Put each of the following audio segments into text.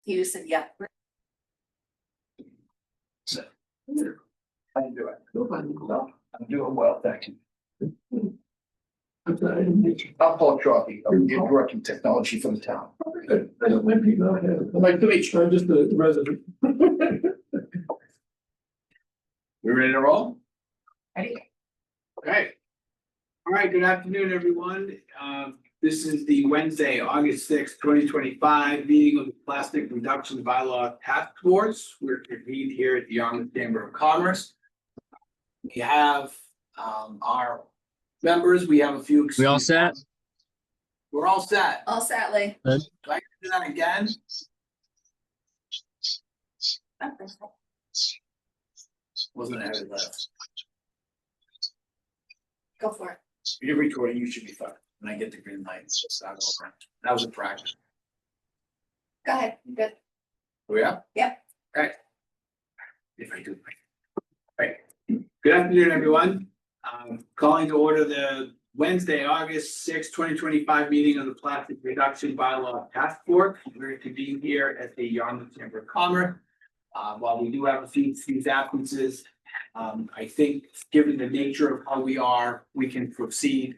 You said, yeah. So, how you doing? I'm doing well, thank you. I'm Paul Chalky, I'm the Director of Technology for the town. I don't mind people out here. Nice to meet you. I'm just a resident. We ready to roll? Ready? Okay. All right, good afternoon, everyone. This is the Wednesday, August 6th, 2025 meeting of the Plastic Reduction Bylaw Task Force. We're convened here at the Yarmouth Chamber of Commerce. We have our members, we have a few. We all set? We're all set. All set, Lee. Do I do that again? Wasn't a heavy lift. Go for it. You're recording, you should be fine. When I get the green light, it's just not over. That was a practice. Go ahead. You good? We are? Yep. Okay. If I do. Right. Good afternoon, everyone. Calling to order the Wednesday, August 6th, 2025 meeting of the Plastic Reduction Bylaw Task Force. We're convened here at the Yarmouth Chamber of Commerce. While we do have a few absences, I think given the nature of how we are, we can proceed.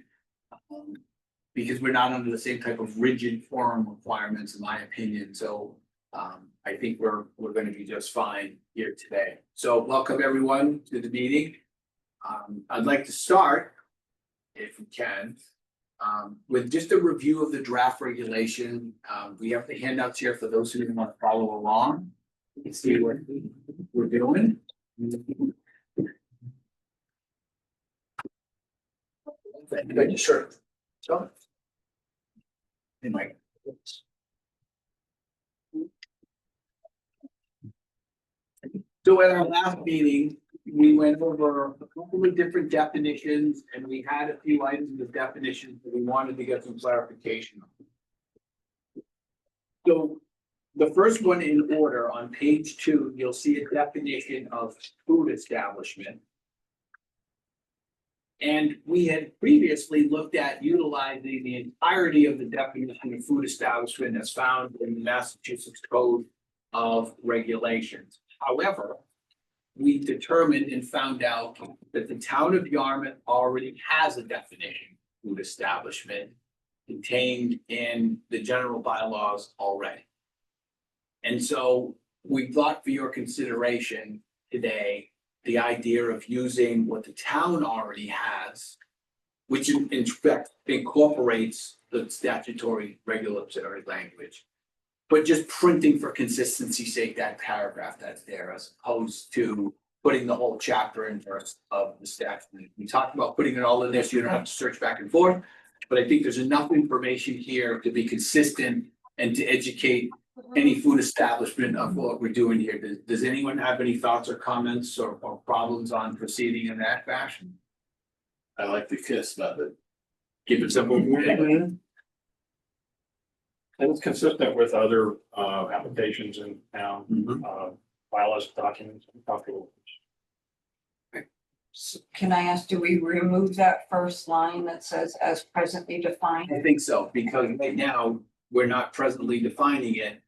Because we're not under the same type of rigid forum requirements, in my opinion, so I think we're gonna be just fine here today. So welcome everyone to the meeting. I'd like to start, if we can, with just a review of the draft regulation. We have the handouts here for those who want to follow along. You can see what we're doing. Thank you, sir. So. Hey, Mike. So at our last meeting, we went over a couple of different definitions and we had a few items of definitions that we wanted to get some clarification on. So the first one in order on page 2, you'll see a definition of food establishment. And we had previously looked at utilizing the entirety of the definition of food establishment as found in the Massachusetts Code of Regulations. However, we determined and found out that the town of Yarmouth already has a definition of food establishment contained in the general bylaws already. And so we thought for your consideration today, the idea of using what the town already has, which in fact incorporates the statutory regulatory language, but just printing for consistency's sake that paragraph that's there as opposed to putting the whole chapter and verse of the statute. We talked about putting it all in there so you don't have to search back and forth, but I think there's enough information here to be consistent and to educate any food establishment of what we're doing here. Does anyone have any thoughts or comments or problems on proceeding in that fashion? I like the KISS method. Keep it simple. And it's consistent with other applications in town, bylaws, documents, I'm comfortable. Can I ask, do we remove that first line that says as presently defined? I think so, because right now, we're not presently defining it.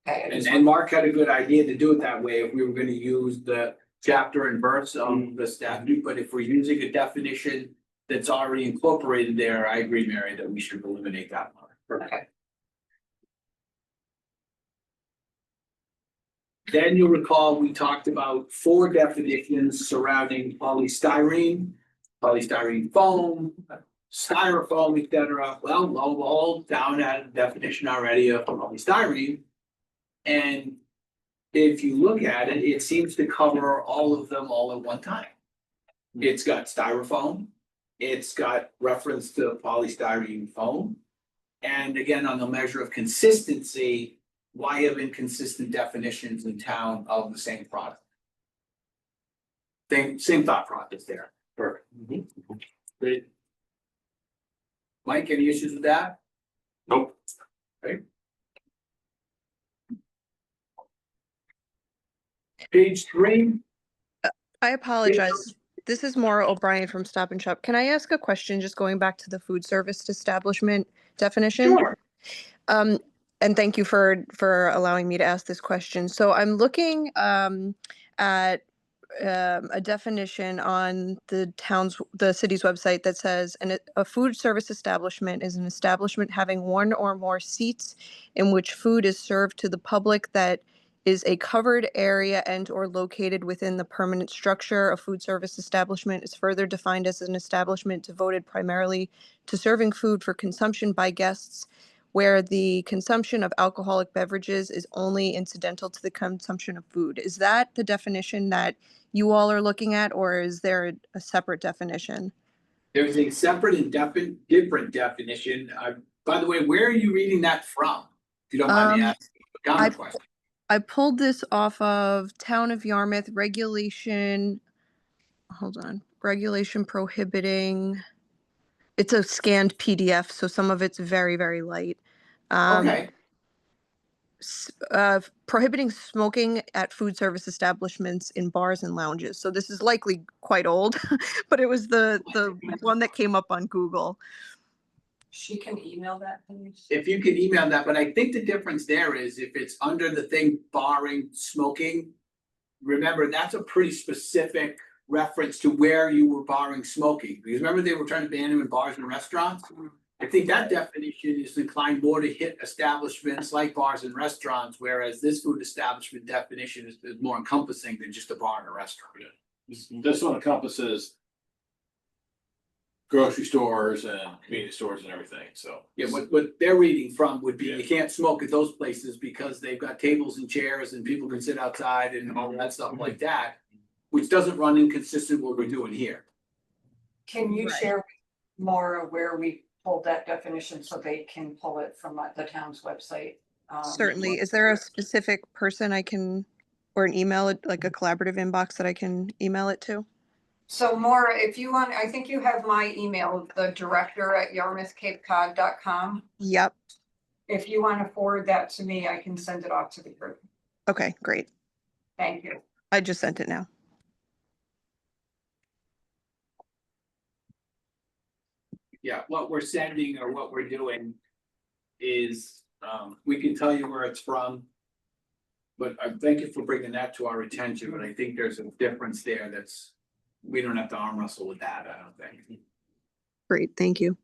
And Mark had a good idea to do it that way if we were gonna use the chapter and verse of the statute, but if we're using a definition that's already incorporated there, I agree, Mary, that we should eliminate that one. Okay. Then you'll recall, we talked about 4 definitions surrounding polystyrene foam, styrofoam, etc. Well, lo and behold, town had a definition already of polystyrene. And if you look at it, it seems to cover all of them all at one time. It's got styrofoam, it's got reference to polystyrene foam. And again, on the measure of consistency, why have inconsistent definitions in town of the same product? Same thought process there. Perfect. Great. Mike, any issues with that? Nope. Okay. Page 3. I apologize. This is Maura O'Brien from Stop and Shop. Can I ask a question just going back to the food service establishment definition? Sure. And thank you for allowing me to ask this question. So I'm looking at a definition on the city's website that says a food service establishment is an establishment having one or more seats in which food is served to the public that is a covered area and or located within the permanent structure. A food service establishment is further defined as an establishment devoted primarily to serving food for consumption by guests, where the consumption of alcoholic beverages is only incidental to the consumption of food. Is that the definition that you all are looking at, or is there a separate definition? There's a separate and different definition. By the way, where are you reading that from? If you don't mind me asking. Common question. I pulled this off of Town of Yarmouth regulation. Hold on. Regulation prohibiting. It's a scanned PDF, so some of it's very, very light. Okay, Prohibiting smoking at food service establishments in bars and lounges. So this is likely quite old, but it was the one that came up on Google. She can email that, please. if you can email that, but I think the difference there is if it's under the thing barring smoking. Remember, that's a pretty specific reference to where you were barring smoking, because remember they were trying to ban them in bars and restaurants? I think that definition is inclined more to hit establishments like bars and restaurants, whereas this food establishment definition is more encompassing than just a bar and a restaurant. This one encompasses grocery stores and convenience stores and everything, so. Yeah, what they're reading from would be, you can't smoke at those places because they've got tables and chairs and people can sit outside and all that stuff like that. Which doesn't run inconsistent with what we're doing here. Can you Right. share with Maura where we pulled that definition so they can pull it from the town's website? Certainly. Is there a specific person I can, or an email, like a collaborative inbox that I can email it to? So Maura, if you want, I think you have my email, the director@yarmouthcapecod.com. Yep. If you want to forward that to me, I can send it off to the group. Okay, great. Thank you. I just sent it now. Yeah, what we're sending or what we're doing is, we can tell you where it's from. But I thank you for bringing that to our attention, but I think there's a difference there that's, we don't have to arm wrestle with that, I don't think. Great, thank you.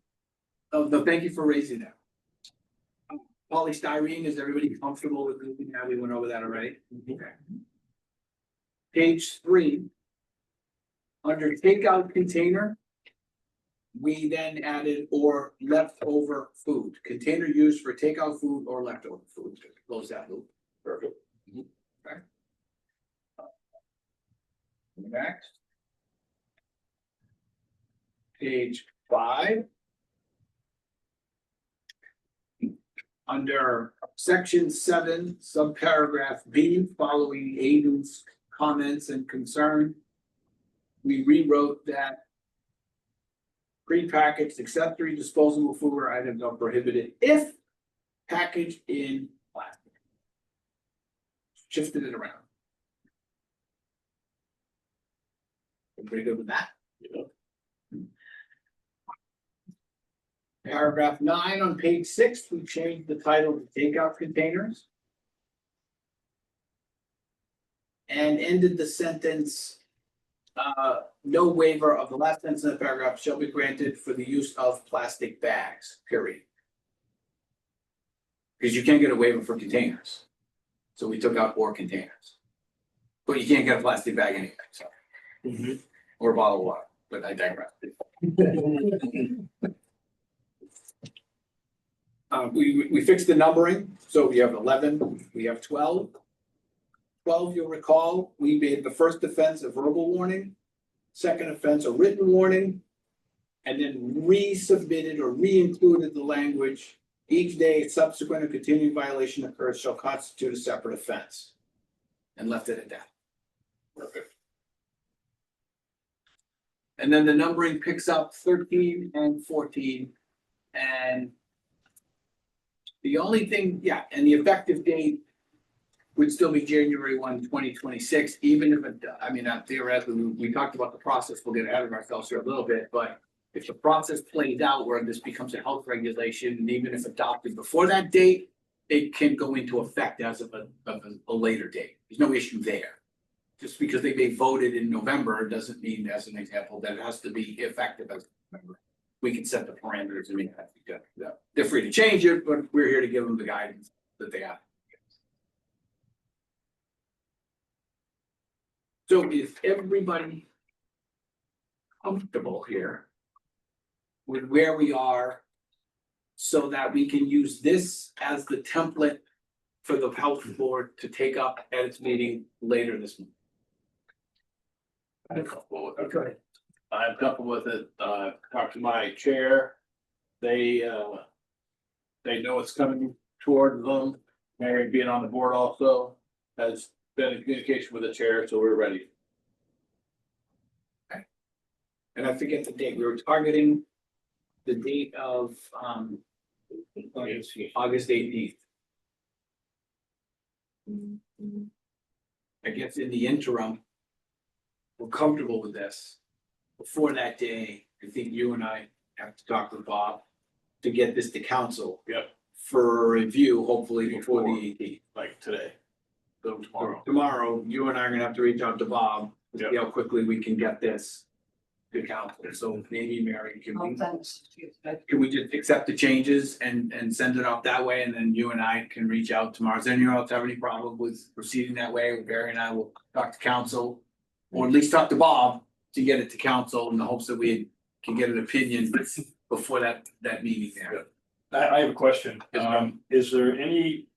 Oh, no, thank you for raising that. Polystyrene, is everybody comfortable with moving that? We went over that already. Okay. Page 3. Under takeout container. We then added or leftover food, container used for takeout food or leftover food, close that loop. Perfect. Okay. Next. Page 5. Under section 7, subparagraph B, following Aiden's comments and concern. We rewrote that. Prepackaged accessory disposable food or items are prohibited if packaged in plastic. Shifted it around. Pretty good with that? Yeah. Paragraph 9 on page 6, we changed the title to takeout containers. And ended the sentence. No waiver of the last sentence of the paragraph shall be granted for the use of plastic bags, period. Because you can't get a waiver for containers. So we took out or containers. But you can't get a plastic bag anyway, so. Or a bottle of water, but I digress. We fixed the numbering, so we have 11, we have 12. 12, you'll recall, we made the first offense a verbal warning, second offense a written warning, and then resubmitted or re-included the language, each day subsequent or continuing violation occurs shall constitute a separate offense. And left it at that. Perfect. And then the numbering picks up 13 and 14, and the only thing, yeah, and the effective date would still be January 1, 2026, even if it, I mean, theoretically, we talked about the process, we'll get ahead of ourselves here a little bit, but if the process plays out where this becomes a health regulation, and even if adopted before that date, it can go into effect as of a later date. There's no issue there. Just because they may voted in November doesn't mean, as an example, that it has to be effective as November. We can set the parameters, I mean, they're free to change it, but we're here to give them the guidance that they have. So is everybody comfortable here with where we are so that we can use this as the template for the health board to take up at its meeting later this month? I'm comfortable with it. Okay. I'm comfortable with it. Talked to my chair. They know it's coming towards them. Mary being on the board also has been in communication with the chair, so we're ready. And I forget the date, we were targeting the date of August 18th. I guess in the interim, we're comfortable with this. Before that day, I think you and I have to talk with Bob to get this to council. Yep. For review, hopefully before the 18th. Like today. So tomorrow. Tomorrow, you and I are gonna have to reach out to Bob, to see Yep. how quickly we can get this to council. So maybe Mary, can we can we just accept the changes and send it off that way, and then you and I can reach out tomorrow? Does anyone else have any problem with proceeding that way? Barry and I will talk to council, or at least talk to Bob to get it to council in the hopes that we can get an opinion before that meeting there. I have a question. Yes, ma'am. Is there any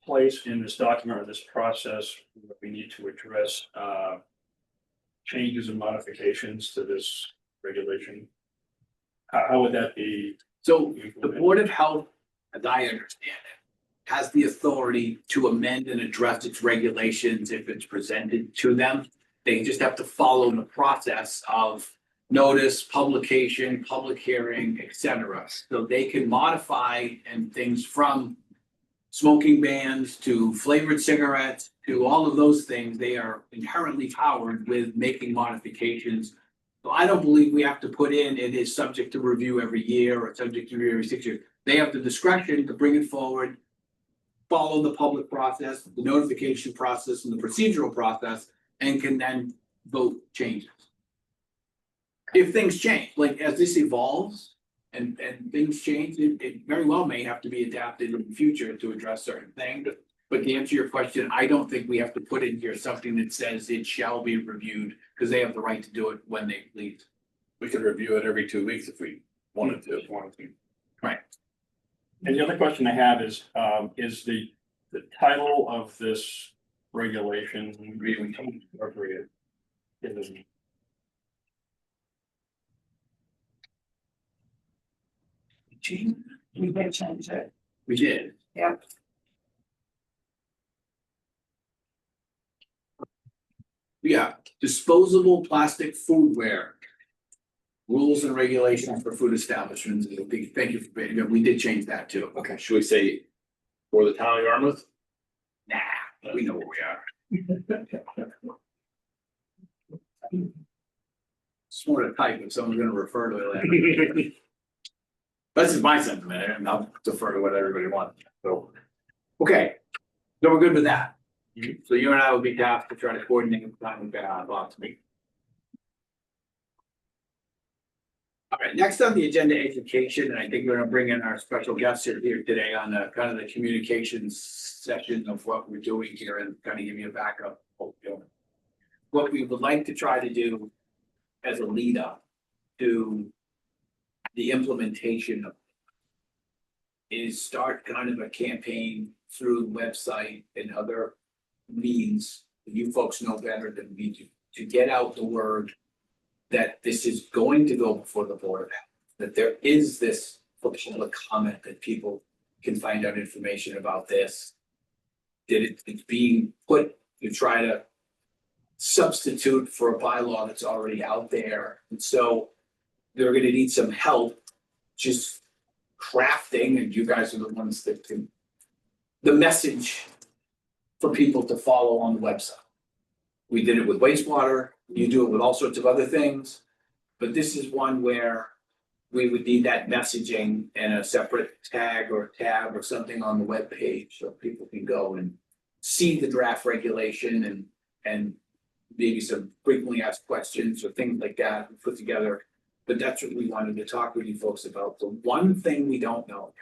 place in this document or this process where we need to address changes and modifications to this regulation? How would that be? So the Board of Health, as I understand it, has the authority to amend and address its regulations if it's presented to them. They just have to follow the process of notice, publication, public hearing, et cetera. So they can modify and things from smoking bans to flavored cigarettes to all of those things. They are inherently powered with making modifications. So I don't believe we have to put in it is subject to review every year or subject to review every 6 years. They have the discretion to bring it forward, follow the public process, the notification process and the procedural process, and can then vote changes. If things change, like as this evolves and things change, it very well may have to be adapted in the future to address certain things. But to answer your question, I don't think we have to put in here something that says it shall be reviewed, because they have the right to do it when they please. We could review it every 2 weeks if we wanted to. Right. And the other question I have is the title of this regulation really appropriate? In the We did change it. We did. Yep. Yeah, disposable plastic foodware. Rules and regulations for food establishments. Thank you for, we did change that too. Okay, should we say for the town of Yarmouth? Nah, we know where we are. Sort of type if someone's gonna refer to it later. This is my sentiment, and I'll defer to what everybody wants, so. Okay, so we're good with that. So you and I will be tasked to try to coordinate the time with Bob to meet. All right, next on the agenda, education, and I think we're gonna bring in our special guest here today on the kind of the communications session of what we're doing here and kind of give you a backup. What we would like to try to do as a lead up to the implementation of is start kind of a campaign through the website and other means that you folks know better than we do, to get out the word that this is going to go before the board of health, that there is this public comment that people can find out information about this. That it's being put to try to substitute for a bylaw that's already out there. And so they're gonna need some help just crafting, and you guys are the ones that can, the message for people to follow on the website. We did it with wastewater, you do it with all sorts of other things, but this is one where we would need that messaging and a separate tag or tab or something on the web page so people can go and see the draft regulation and maybe some frequently asked questions or things like that put together. But that's what we wanted to talk with you folks about. The one thing we don't know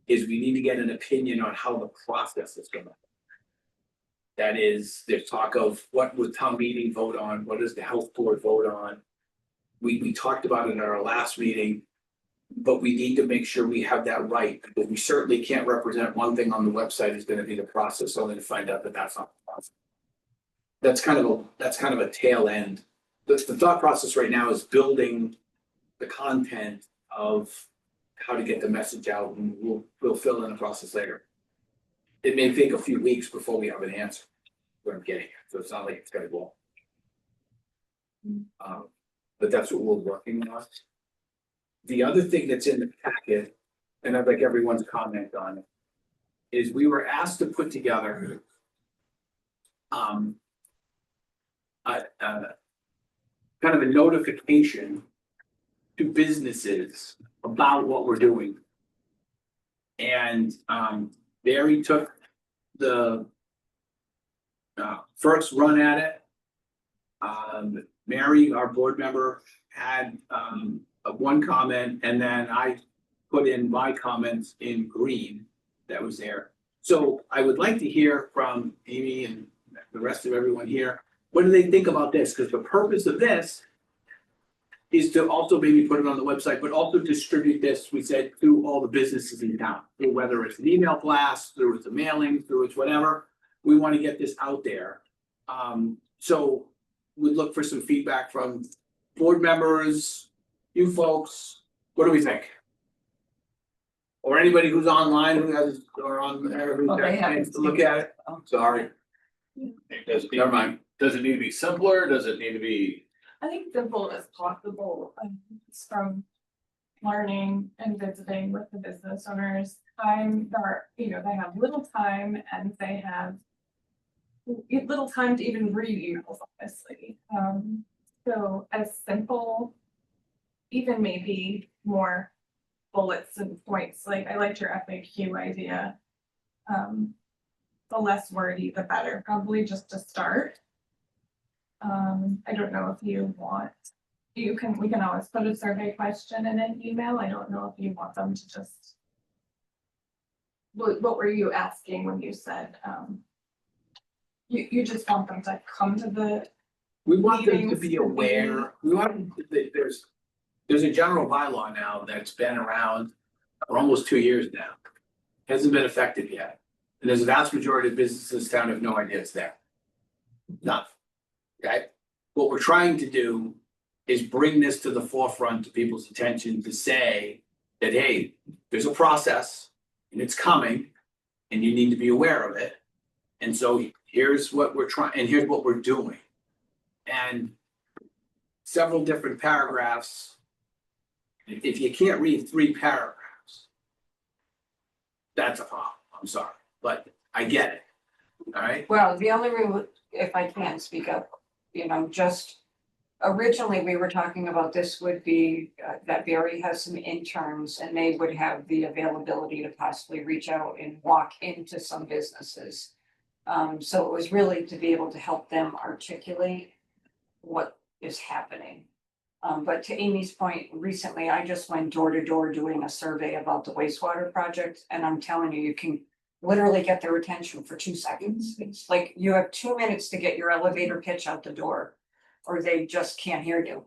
is we need to get an opinion on how the process is gonna. That is, there's talk of what would town meeting vote on, what does the health board vote on? We talked about it in our last meeting, but we need to make sure we have that right, because we certainly can't represent one thing on the website is gonna be the process, only to find out that that's not the process. That's kind of a tail end. The thought process right now is building the content of how to get the message out, and we'll fill in the process later. It may take a few weeks before we have an answer, what I'm getting at, so it's not like it's gonna go. But that's what we're working on. The other thing that's in the packet, and I'd like everyone's comment on it, is we were asked to put together kind of a notification to businesses about what we're doing. And Barry took the first run at it. Mary, our board member, had one comment, and then I put in my comments in green that was there. So I would like to hear from Amy and the rest of everyone here. What do they think about this? Because the purpose of this is to also maybe put it on the website, but also distribute this, we said, to all the businesses in town. So whether it's an email blast, through it's a mailing, through it's whatever, we want to get this out there. So we'd look for some feedback from board members, you folks. What do we think? Or anybody who's online who has, or on there who's Well, got they a haven't chance to look at it. Sorry, Does it need, never mind. does it need to be simpler? Does it need to be? I think simple as possible, it's from learning and visiting with the business owners. They have little time and they have little time to even read emails, honestly. So as simple, even maybe more bullets and points, like I liked your FAQ idea. The less wordy, the better, probably just to start. I don't know if you want, we can always put a survey question in an email. I don't know if you want them to just. What were you asking when you said, you just want them to come to the, We want them to meetings be to aware, we want, there's a general bylaw now that's been around for almost 2 years now. Hasn't been effective yet, and there's a vast majority of businesses in town have no idea it's there. None. Okay, what we're trying to do is bring this to the forefront to people's attention to say that, hey, there's a process and it's coming and you need to be aware of it. And so here's what we're trying, and here's what we're doing. And several different paragraphs. If you can't read 3 paragraphs, that's a problem, I'm sorry, but I get it, all right? Well, the only way, if I can speak up, just originally we were talking about this would be that Barry has some interns and they would have the availability to possibly reach out and walk into some businesses. So it was really to be able to help them articulate what is happening. But to Amy's point, recently I just went door to door doing a survey about the wastewater project, and I'm telling you, you can literally get their attention for 2 seconds. It's like you have 2 minutes to get your elevator pitch out the door, or they just can't hear you.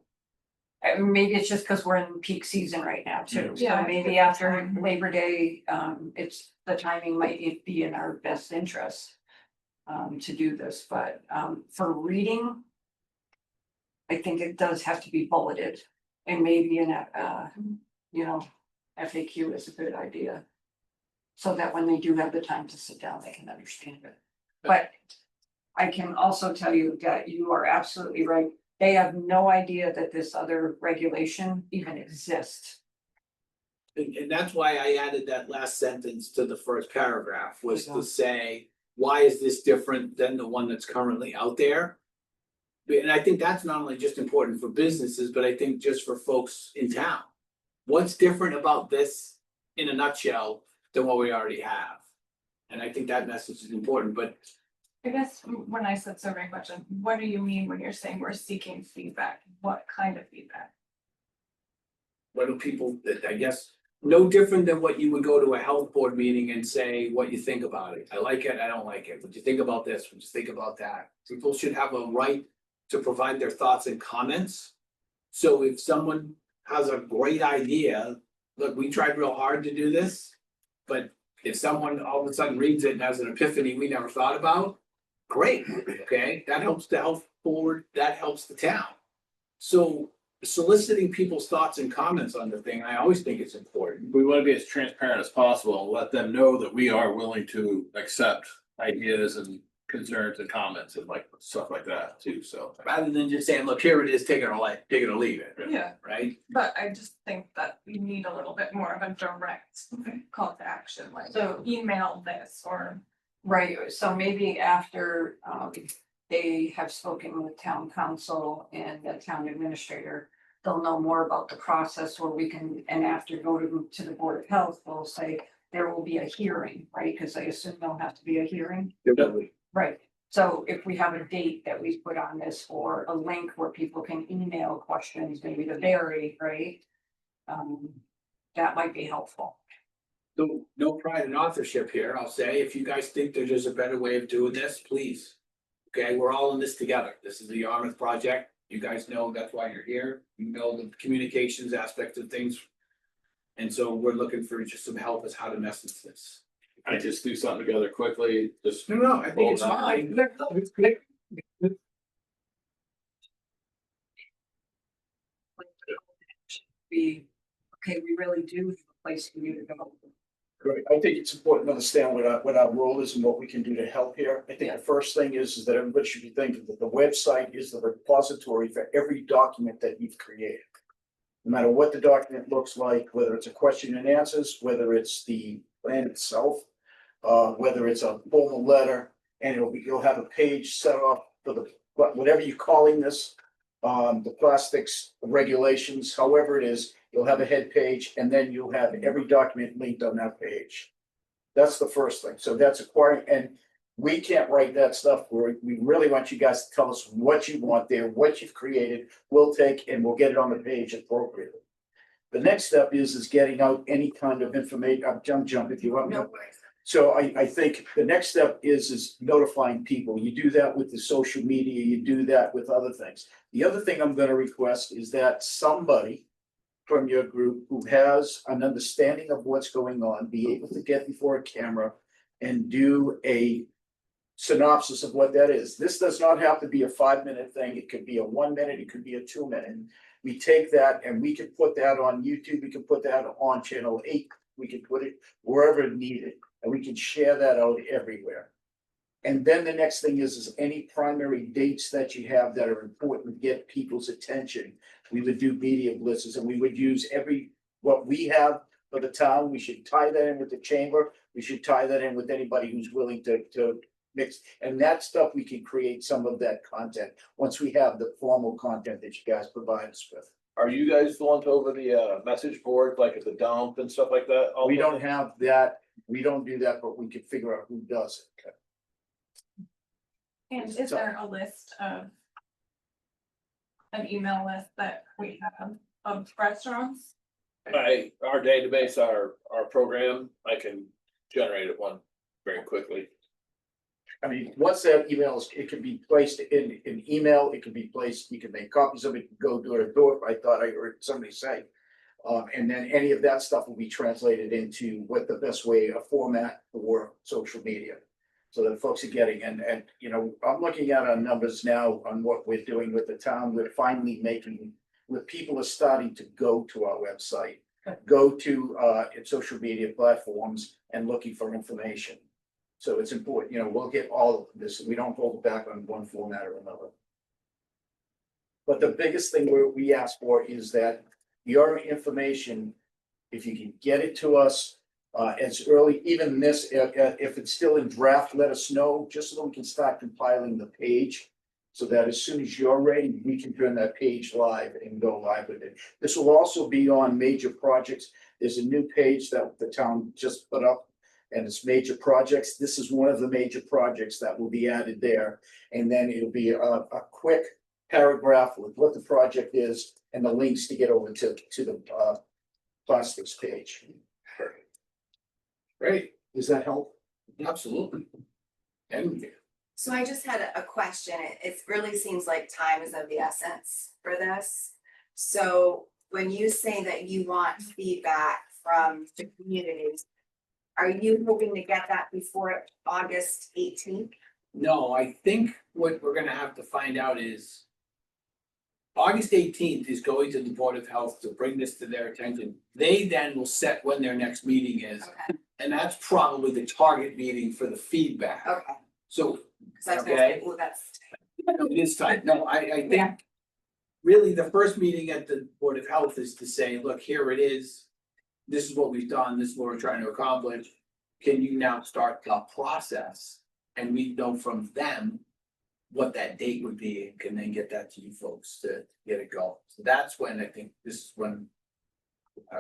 Maybe it's just because we're in peak season right now too. Yeah. So maybe after Labor Day, it's the timing might be in our best interest to do this, but for reading, I think it does have to be bulleted, and maybe in a FAQ is a good idea. So that when they do have the time to sit down, they can understand it. But I can also tell you that you are absolutely right. They have no idea that this other regulation even exists. And that's why I added that last sentence to the first paragraph, was to say, why is this different than the one that's currently out there? And I think that's not only just important for businesses, but I think just for folks in town. What's different about this in a nutshell than what we already have? And I think that message is important, but I guess when I said survey question, what do you mean when you're saying we're seeking feedback? What kind of feedback? what do people, I guess, no different than what you would go to a health board meeting and say what you think about it. I like it, I don't like it. What do you think about this? What do you think about that? People should have a right to provide their thoughts and comments. So if someone has a great idea, look, we tried real hard to do this. But if someone all of a sudden reads it and has an epiphany we never thought about, great, okay? That helps the health board, that helps the town. So soliciting people's thoughts and comments on the thing, I always think it's important. We wanna be as transparent as possible and let them know that we are willing to accept ideas and concerns and comments and like stuff like that too, so. Rather than just saying, look, here it is, take it or leave it, Yeah, right? but I just think that we need a little bit more of a direct call to action, like So- email this or. Right, so maybe after they have spoken with town council and the town administrator, they'll know more about the process where we can, and after go to the Board of Health, we'll say there will be a hearing, right? Because I assume there'll have to be a hearing. Right, so if we have a date that we put on this or a link where people can email questions, maybe to Barry, right? That might be helpful. So no pride in authorship here, I'll say, if you guys think that there's a better way of doing this, please. Okay, we're all in this together. This is the Yarmouth project. You guys know that's why you're here. You know the communications aspect of things. And so we're looking for just some help as how to message this. I just threw something together quickly, just. No, I think it's Well, fine. Be, okay, we really do have a place for you to go. Great. I think it's important to understand what our role is and what we can do to help here. I think Yeah. the first thing is that everybody should be thinking that the website is the repository for every document that you've created. No matter what the document looks like, whether it's a question and answers, whether it's the plan itself, whether it's a formal letter, and you'll have a page set off for the, whatever you're calling this, the plastics regulations, however it is, you'll have a head page, and then you'll have every document linked on that page. That's the first thing. So that's acquiring, and we can't write that stuff. We really want you guys to tell us what you want there, what you've created. We'll take and we'll get it on the page appropriately. The next step is getting out any kind of information. I'm jump if you want me to. So I think the next step is notifying people. You do that with the social media, you do that with other things. The other thing I'm gonna request is that somebody from your group who has an understanding of what's going on, be able to get before a camera and do a synopsis of what that is. This does not have to be a 5-minute thing. It could be a 1 minute, it could be a 2 minute. We take that and we can put that on YouTube, we can put that on channel 8, we can put it wherever needed, and we can share that out everywhere. And then the next thing is any primary dates that you have that are important to get people's attention. We would do media blitzes and we would use what we have for the town. We should tie that in with the chamber. We should tie that in with anybody who's willing to mix. And that stuff, we can create some of that content once we have the formal content that you guys provide us with. Are you guys the ones over the message board, like at the dump and stuff like that? We don't have that. We don't do that, but we can figure out who does it. And is there a list of? An email list that we have of restaurants? Our database, our program, I can generate it one very quickly. I mean, once that email it can be placed in an email, it can be placed, you can make copies of it, go door to door. I thought I heard somebody say. And then any of that stuff will be translated into what the best way, a format for social media. So that folks are getting, and you know, I'm looking at our numbers now on what we're doing with the town. We're finally making, where people are starting to go to our website, go to social media platforms and looking for information. So it's important, you know, we'll get all of this. We don't hold back on one format or another. But the biggest thing we ask for is that your information, if you can get it to us as early, even this, if it's still in draft, let us know, just so we can start compiling the page. So that as soon as you're ready, we can turn that page live and go live with it. This will also be on major projects. There's a new page that the town just put up. And it's major projects. This is one of the major projects that will be added there. And then it'll be a quick paragraph with what the project is and the links to get over to the plastics page. Great, Does that help? absolutely. And So I just had a question. It really seems like time is of the essence for this. So when you say that you want feedback from the community, are you hoping to get that before August 18th? No, I think what we're gonna have to find out is. August 18th is going to the Board of Health to bring this to their attention. They then will set when their next meeting is. Okay, And that's probably the target meeting for the feedback. okay, So because I was gonna say, Okay. oh, that's, it is tight. No, I Yeah. think. Really, the first meeting at the Board of Health is to say, look, here it is. This is what we've done, this is what we're trying to accomplish. Can you now start the process? And we know from them what that date would be and can then get that to you folks to get it going. So that's when I think this is when.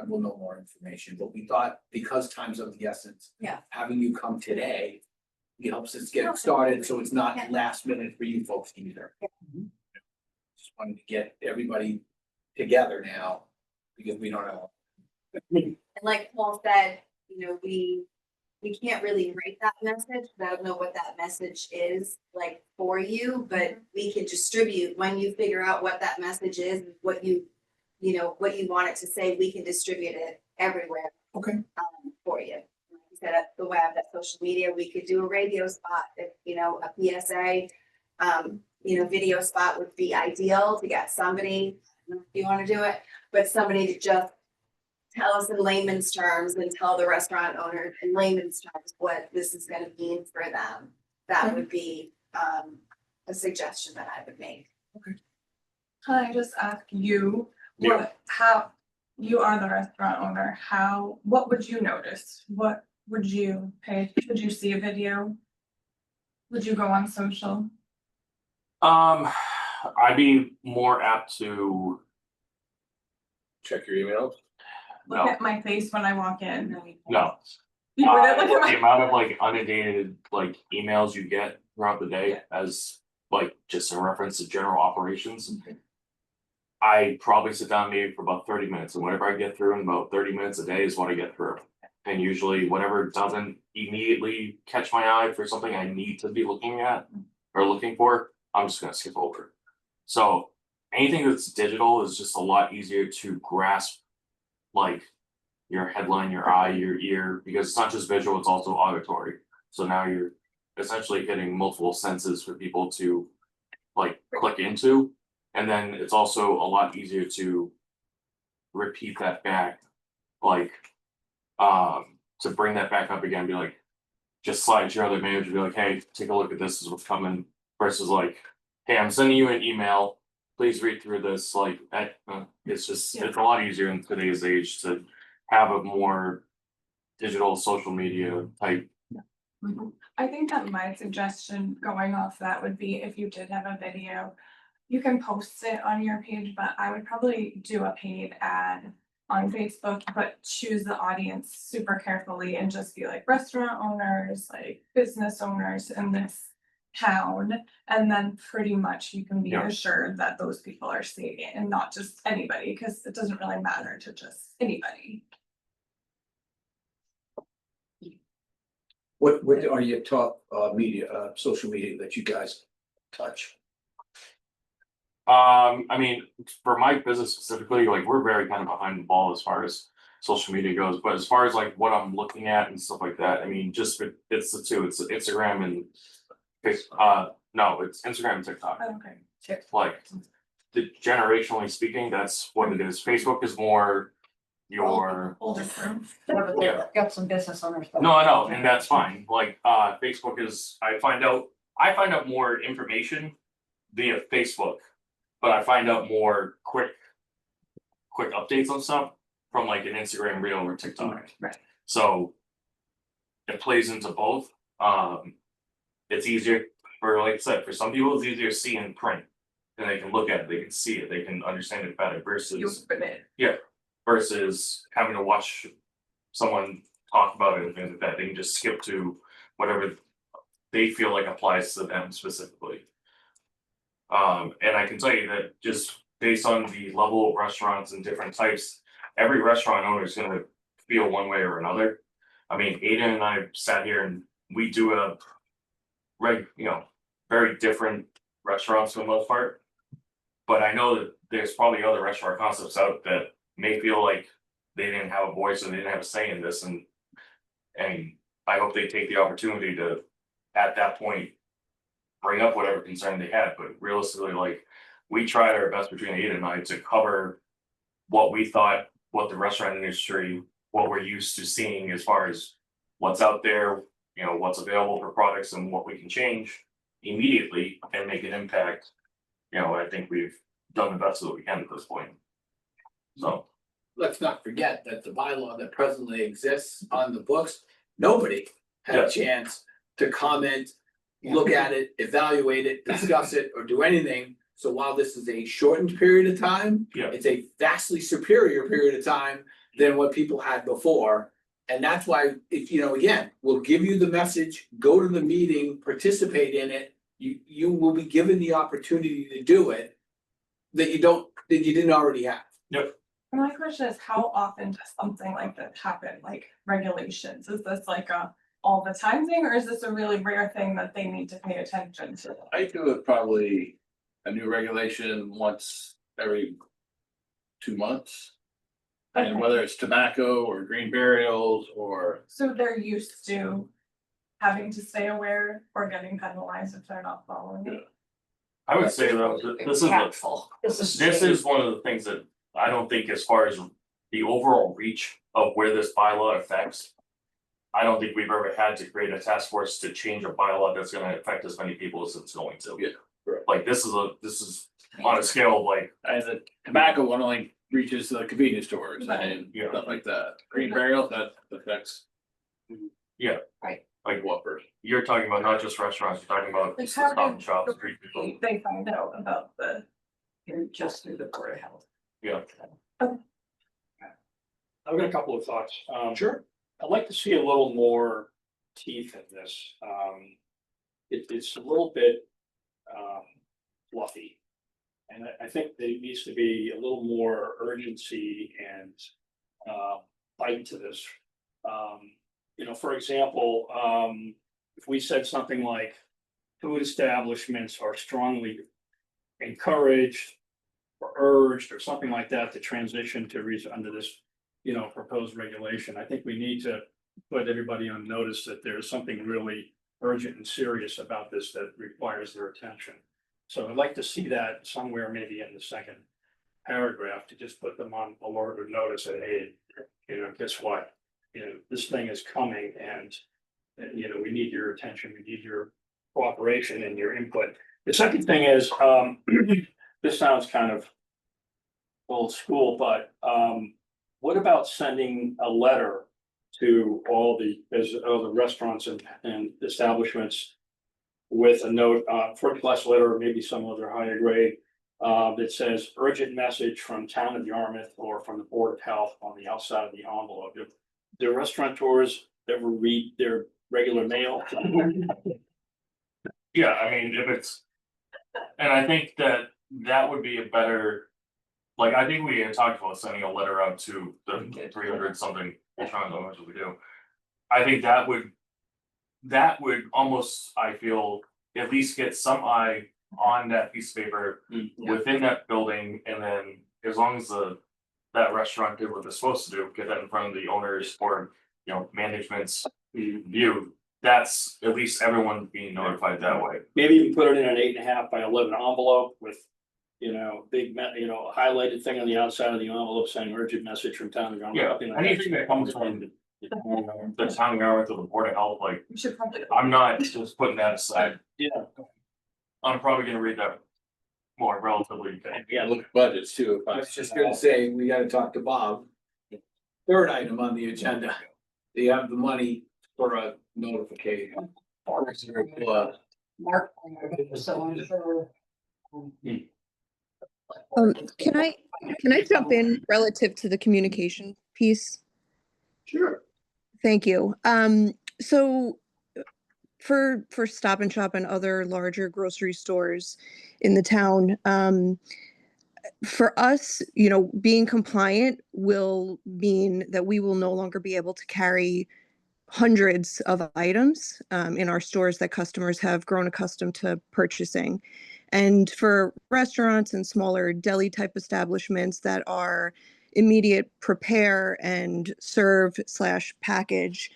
We'll know more information, but we thought because time's of the essence. Yeah. Having you come today. It helps us get it started, so it's not Yeah. last minute for you folks either. Just wanted to get everybody together now, because we don't know. and like Paul said, we can't really write that message, but I don't know what that message is like for you, but we can distribute, when you figure out what that message is, what you what you want it to say, we can distribute it everywhere. Okay. For you. Like you said, at the web, at social media, we could do a radio spot, if, a PSA. Video spot would be ideal to get somebody, I don't know if you wanna do it, but somebody to just tell us in layman's terms and tell the restaurant owner in layman's terms what this is gonna mean for them. That would be, a suggestion that I would make. Can I just ask you, Yeah. how, you are the restaurant owner, what would you notice? What would you would you see a video? Would you go on social? I'd be more apt to, check your emails. Look no, at my face when I walk in. no. You wouldn't look at The my. amount of like inundated like emails you get throughout the day as like just in reference to general operations. I probably sit down maybe for about 30 minutes, and whatever I get through in about 30 minutes a day is what I get through. And usually whatever doesn't immediately catch my eye for something I need to be looking at or looking for, I'm just gonna skip over. So anything that's digital is just a lot easier to grasp, like your headline, your eye, your ear, because it's not just visual, it's also auditory. So now you're essentially hitting multiple senses for people to like click into. And then it's also a lot easier to repeat that back, like, to bring that back up again, be like, just slide to your other manager, be like, hey, take a look at this is what's coming, versus like, hey, I'm sending you an email, please read through this, like, it's just, it's a lot easier in today's age to have a more digital social media type. I think that my suggestion going off that would be if you did have a video, you can post it on your page, but I would probably do a paid ad on Facebook, but choose the audience super carefully and just be like restaurant owners, like business owners in this town. And then pretty much you can be Yeah. assured that those people are seeing it and not just anybody, because it doesn't really matter to just anybody. What are your top social media that you guys touch? I mean, for my business specifically, like we're very kind of behind the ball as far as social media goes, but as far as like what I'm looking at and stuff like that, I mean, just it's the two, it's Instagram and no, it's Instagram and TikTok. Okay. Like generationally speaking, that's what it is. Facebook is more your Older crew. Yeah. Got some business owners. no, I know, and that's fine. Like Facebook is I find out more information via Facebook, but I find out more quick updates on stuff from like an Instagram reel or TikTok. Right. So it plays into both. It's easier for like I said, for some people, it's easier to see in print. And they can look at it, they can see it, they can understand it better You versus, open it. versus having to watch someone talk about it and things like that, they can just skip to whatever they feel like applies to them specifically. And I can tell you that just based on the level of restaurants and different types, every restaurant owner is gonna feel one way or another. I mean, Aiden and I sat here and we do a very different restaurants for the most part. But I know that there's probably other restaurant concepts out that may feel like they didn't have a voice and they didn't have a say in this, and I hope they take the opportunity to, at that point, bring up whatever concern they had, but realistically, like, we tried our best between Aiden and I to cover what we thought, what the restaurant industry, what we're used to seeing as far as what's out there, what's available for products and what we can change immediately and make an impact. I think we've done the best that we can at this point. So, Let's not forget that the bylaw that presently exists on the books, nobody had a chance to comment, look at it, evaluate it, discuss it, or do anything. So while this is a shortened period of time, Yeah. it's a vastly superior period of time than what people had before. And that's why, if again, we'll give you the message, go to the meeting, participate in it. You will be given the opportunity to do it that you didn't already have. My question is, how often does something like this happen, like regulations? Is this like a all the time thing, or is this a really rare thing that they need to pay attention to? I do it probably a new regulation once every 2 months. And Okay. whether it's tobacco or green burials or, So they're used to having to stay aware or getting penalized if they're not following it. I would say though, this is one of the things that I don't think, as far as the overall reach of where this bylaw affects. I don't think we've ever had to create a task force to change a bylaw that's gonna affect as many people as it's going to. Yeah, correct. Like, this is on a scale of like, and the tobacco one only reaches the convenience stores Right. and stuff like that. Green burials, that affects. Yeah. Right. Like, What person? you're talking about not just restaurants, you're talking about Like, stop how and shops, street people. They find out about the. Just through the Board of Health. Yeah. I've got a couple of thoughts. Sure. I'd like to see a little more teeth in this. It's a little bit fluffy. And I think there needs to be a little more urgency and bite to this. For example, if we said something like food establishments are strongly encouraged or urged or something like that to transition to under this, proposed regulation, I think we need to put everybody on notice that there is something really urgent and serious about this that requires their attention. So I'd like to see that somewhere maybe in the second paragraph to just put them on alert or notice that, hey, guess what? This thing is coming and, we need your attention, we need your cooperation and your input. The second thing is, this sounds kind of old school, but what about sending a letter to all the restaurants and establishments with a note, first class letter, or maybe some other higher grade, that says urgent message from Town of Yarmouth or from the Board of Health on the outside of the envelope? Do restaurateurs ever read their regular mail? Yeah, I mean, and I think that would be a better, like, I think we had talked about sending a letter out to the 300 something, I'm trying to know how much we do. I think that would almost, I feel, at least get some eye on that piece of paper within that building, and then as long as that restaurant did what they're supposed to do, get that in front of the owners or, management's view, that's at least everyone being notified that way. Maybe you can put it in an 8.5 by 11 envelope with, big, highlighted thing on the outside of the envelope saying urgent message from Town of Yarmouth. Yeah, something like that. anything that comes from the Town of Yarmouth or the Board of Health, like, We should probably. I'm not just putting that aside. Yeah. I'm probably gonna read that more relatively. Yeah, look at budgets too. I was just gonna say, we gotta talk to Bob. Third item on the agenda, do you have the money for a notification? Mark, so I'm sure. Can I jump in relative to the communication piece? Sure. Thank you. So for Stop and Shop and other larger grocery stores in the town, for us, being compliant will mean that we will no longer be able to carry hundreds of items in our stores that customers have grown accustomed to purchasing. And for restaurants and smaller deli type establishments that are immediate prepare and serve / package,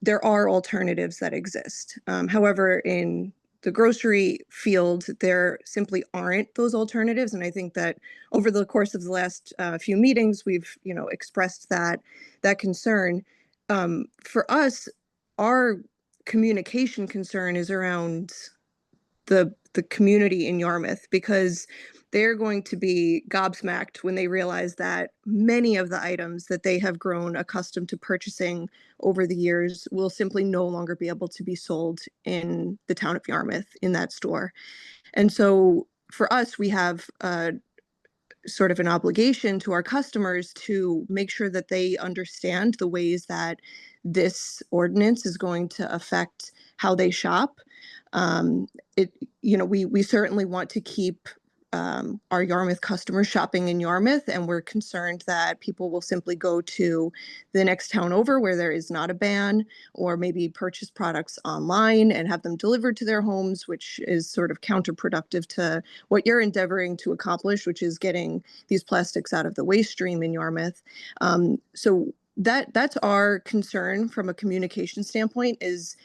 there are alternatives that exist. However, in the grocery field, there simply aren't those alternatives. And I think that over the course of the last few meetings, we've, expressed that concern. For us, our communication concern is around the community in Yarmouth, because they're going to be gobsmacked when they realize that many of the items that they have grown accustomed to purchasing over the years will simply no longer be able to be sold in the town of Yarmouth in that store. And so for us, we have sort of an obligation to our customers to make sure that they understand the ways that this ordinance is going to affect how they shop. We certainly want to keep our Yarmouth customers shopping in Yarmouth, and we're concerned that people will simply go to the next town over where there is not a ban, or maybe purchase products online and have them delivered to their homes, which is sort of counterproductive to what you're endeavoring to accomplish, which is getting these plastics out of the waste stream in Yarmouth. So that's our concern from a communication standpoint, is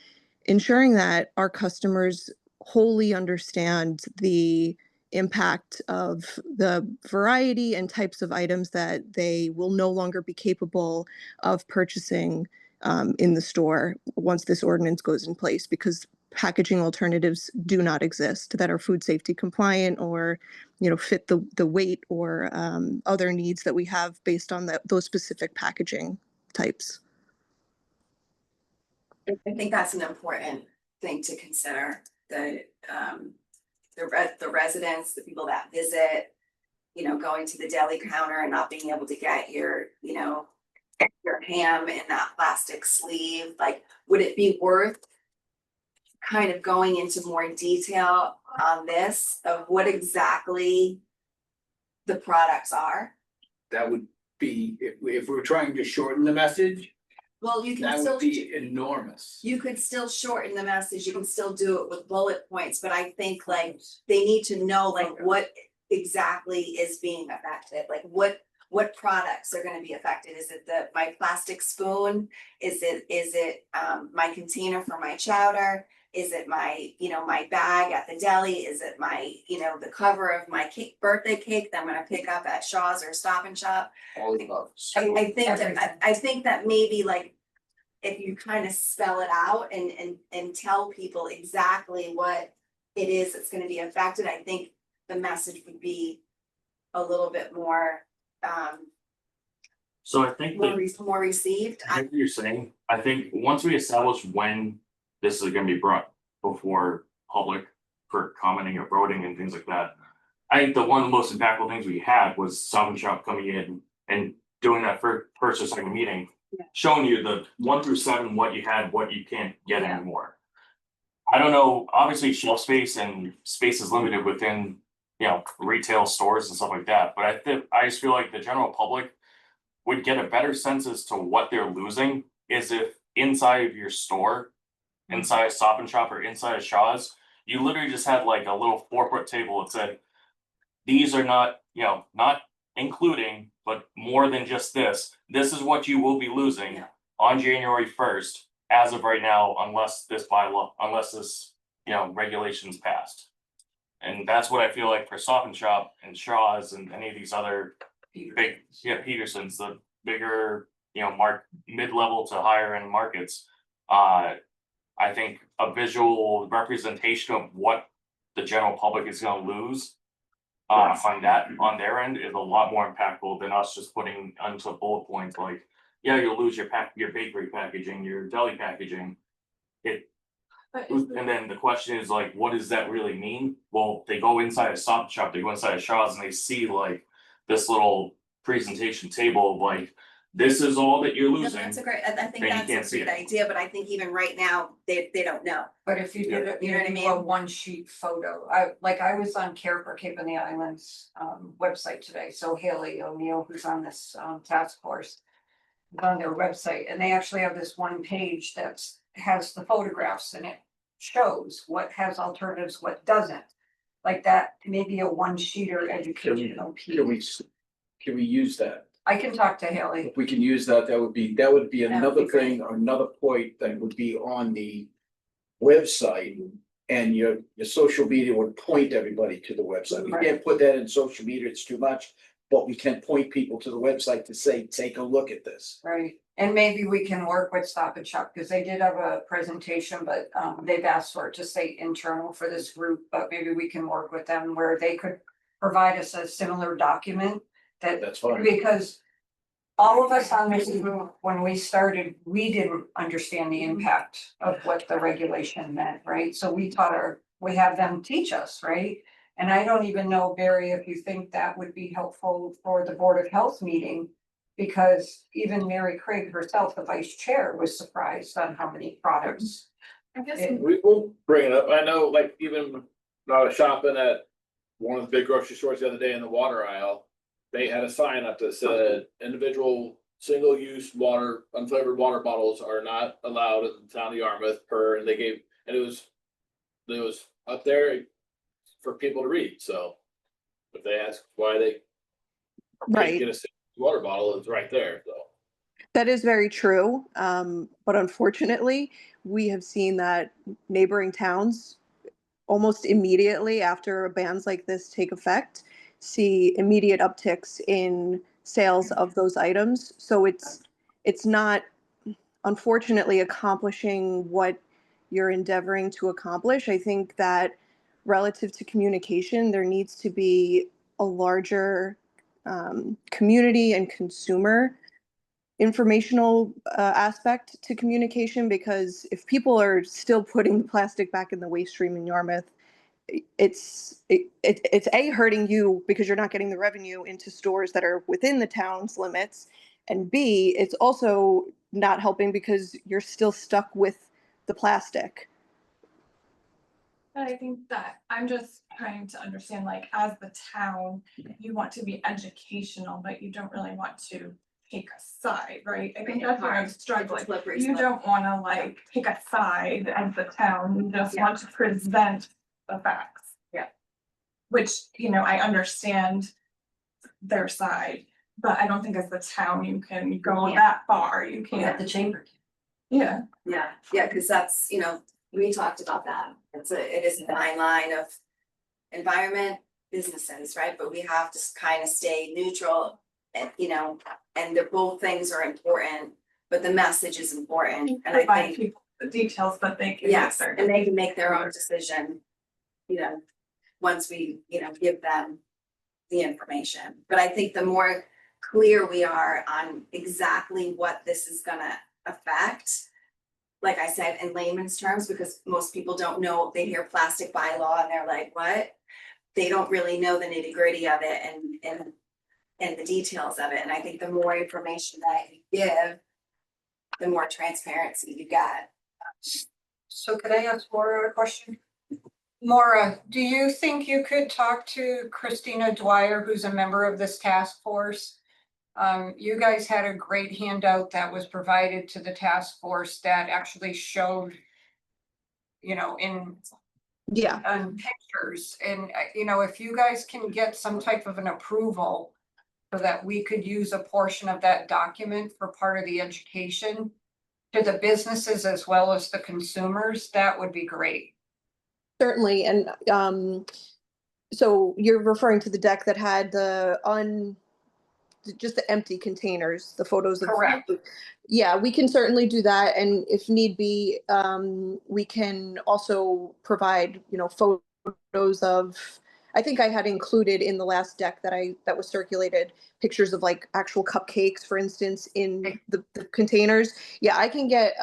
ensuring that our customers wholly understand the impact of the variety and types of items that they will no longer be capable of purchasing in the store once this ordinance goes in place, because packaging alternatives do not exist that are food safety compliant or fit the weight or other needs that we have based on those specific packaging types. I think that's an important thing to consider, the residents, the people that visit, going to the deli counter and not being able to get your ham in that plastic sleeve. Like, would it be worth kind of going into more detail on this of what exactly the products are? That would be, if we're trying to shorten the message, Well, you can that still, would be enormous. you could still shorten the message, you can still do it with bullet points, but I think like they need to know like what exactly is being affected, like what products are gonna be affected. Is it my plastic spoon? Is it my container for my chowder? Is it my bag at the deli? Is it my, the cover of my birthday cake that I'm gonna pick up at Shaw's or Stop and Shop? All of those. I think that maybe like, if you kind of spell it out and tell people exactly what it is that's gonna be affected, I think the message would be a little bit more, So I think that more received. I get what you're saying. I think once we establish when this is gonna be brought before public for commenting or voting and things like that. I think the one of the most impactful things we had was Stop and Shop coming in and doing that first or second meeting. Yeah. Showing you the 1 through 7, what you had, what you can't get Yeah. anymore. I don't know, obviously shelf space and space is limited within, retail stores and stuff like that, but I just feel like the general public would get a better sense as to what they're losing is if inside of your store, inside Stop and Shop or inside of Shaw's, you literally just had like a little 4-foot table that said, these are not, not including, but more than just this. This is what you will be losing on January 1st, as of right now, unless this regulation's passed. And that's what I feel like for Stop and Shop and Shaw's and any of these other big, Peterson's, the bigger, mid-level to higher end markets. I think a visual representation of what the general public is gonna lose on their end is a lot more impactful than us just putting onto bullet points like, yeah, you'll lose your bakery packaging, your deli packaging. But And then the question is like, what does that really mean? Well, they go inside a Stop and Shop, they go inside a Shaw's and they see like this little presentation table of like, this is all that you're No, losing. that's a great, I think and you can't that's see a good it. idea, but I think even right now, they don't know. But if you did it, You know what I maybe a mean? one sheet photo, I was on Care for Cape and the Islands website today, so Haley O'Neill, who's on this task force. Is on their website, and they actually have this one page that's has the photographs and it shows what has alternatives, what doesn't. Like that, maybe a one sheeter educational piece. Can we use that? I can talk to Haley. If we can use that, that would be another great. thing, or another point that would be on the website. And your social media would point everybody to the website. We Right. can't put that in social media, it's too much. But we can point people to the website to say, take a look at this. Right, and maybe we can work with Stop and Shop, because they did have a presentation, but they've asked for it to stay internal for this group, but maybe we can work with them where they could provide us a similar document that, That's fine. because all of us on this group, when we started, we didn't understand the impact of what the regulation meant, right? So we we have them teach us, right? And I don't even know, Barry, if you think that would be helpful for the Board of Health meeting. Because even Mary Craig herself, the vice chair, was surprised on how many products. I guess it- We will bring it up. I know, like, even when I was shopping at one of the big grocery stores the other day in the water aisle. They had a sign up that said individual single-use water, unflavored water bottles are not allowed in the town of Yarmouth per, and it was up there for people to read, so. If they ask why they can't Right. get a single water bottle, it's right there, so. That is very true. But unfortunately, we have seen that neighboring towns almost immediately after bans like this take effect, see immediate upticks in sales of those items. So it's not unfortunately accomplishing what you're endeavoring to accomplish. I think that relative to communication, there needs to be a larger community and consumer informational aspect to communication, because if people are still putting the plastic back in the waste stream in Yarmouth, it's A, hurting you because you're not getting the revenue into stores that are within the town's limits, and B, it's also not helping because you're still stuck with the plastic. But I think that I'm just trying to understand, like, as the town, you want to be educational, but you don't really want to take a side, right? I think that's where I'm struggling. Slippery You slope. don't wanna like take a side as the town, you just want to present the facts. Yeah. Which, you know, I understand their side, but I don't think as the town you can go Yeah. that far, you At can't, the chamber. yeah. Yeah, cause that's, we talked about that. It is a fine line of environment, businesses, right? But we have to kind of stay neutral and, and both things are important, but the message is important. And I Provide think, people the details that they can. yes, answer. and they can make their own decision, once we, give them the information. But I think the more clear we are on exactly what this is gonna affect, like I said, in layman's terms, because most people don't know, they hear plastic bylaw and they're like, what? They don't really know the nitty gritty of it and the details of it. And I think the more information that you give, the more transparency you get. So could I ask Maura a question? Maura, do you think you could talk to Christina Dwyer, who's a member of this task force? You guys had a great handout that was provided to the task force that actually showed, in Yeah. pictures, and if you guys can get some type of an approval so that we could use a portion of that document for part of the education to the businesses as well as the consumers, that would be great. Certainly, and so you're referring to the deck that had just the empty containers, the photos of. Correct. Yeah, we can certainly do that, and if need be, we can also provide, photos of. I think I had included in the last deck that was circulated pictures of like actual cupcakes, for instance, in the containers. Yeah, I can get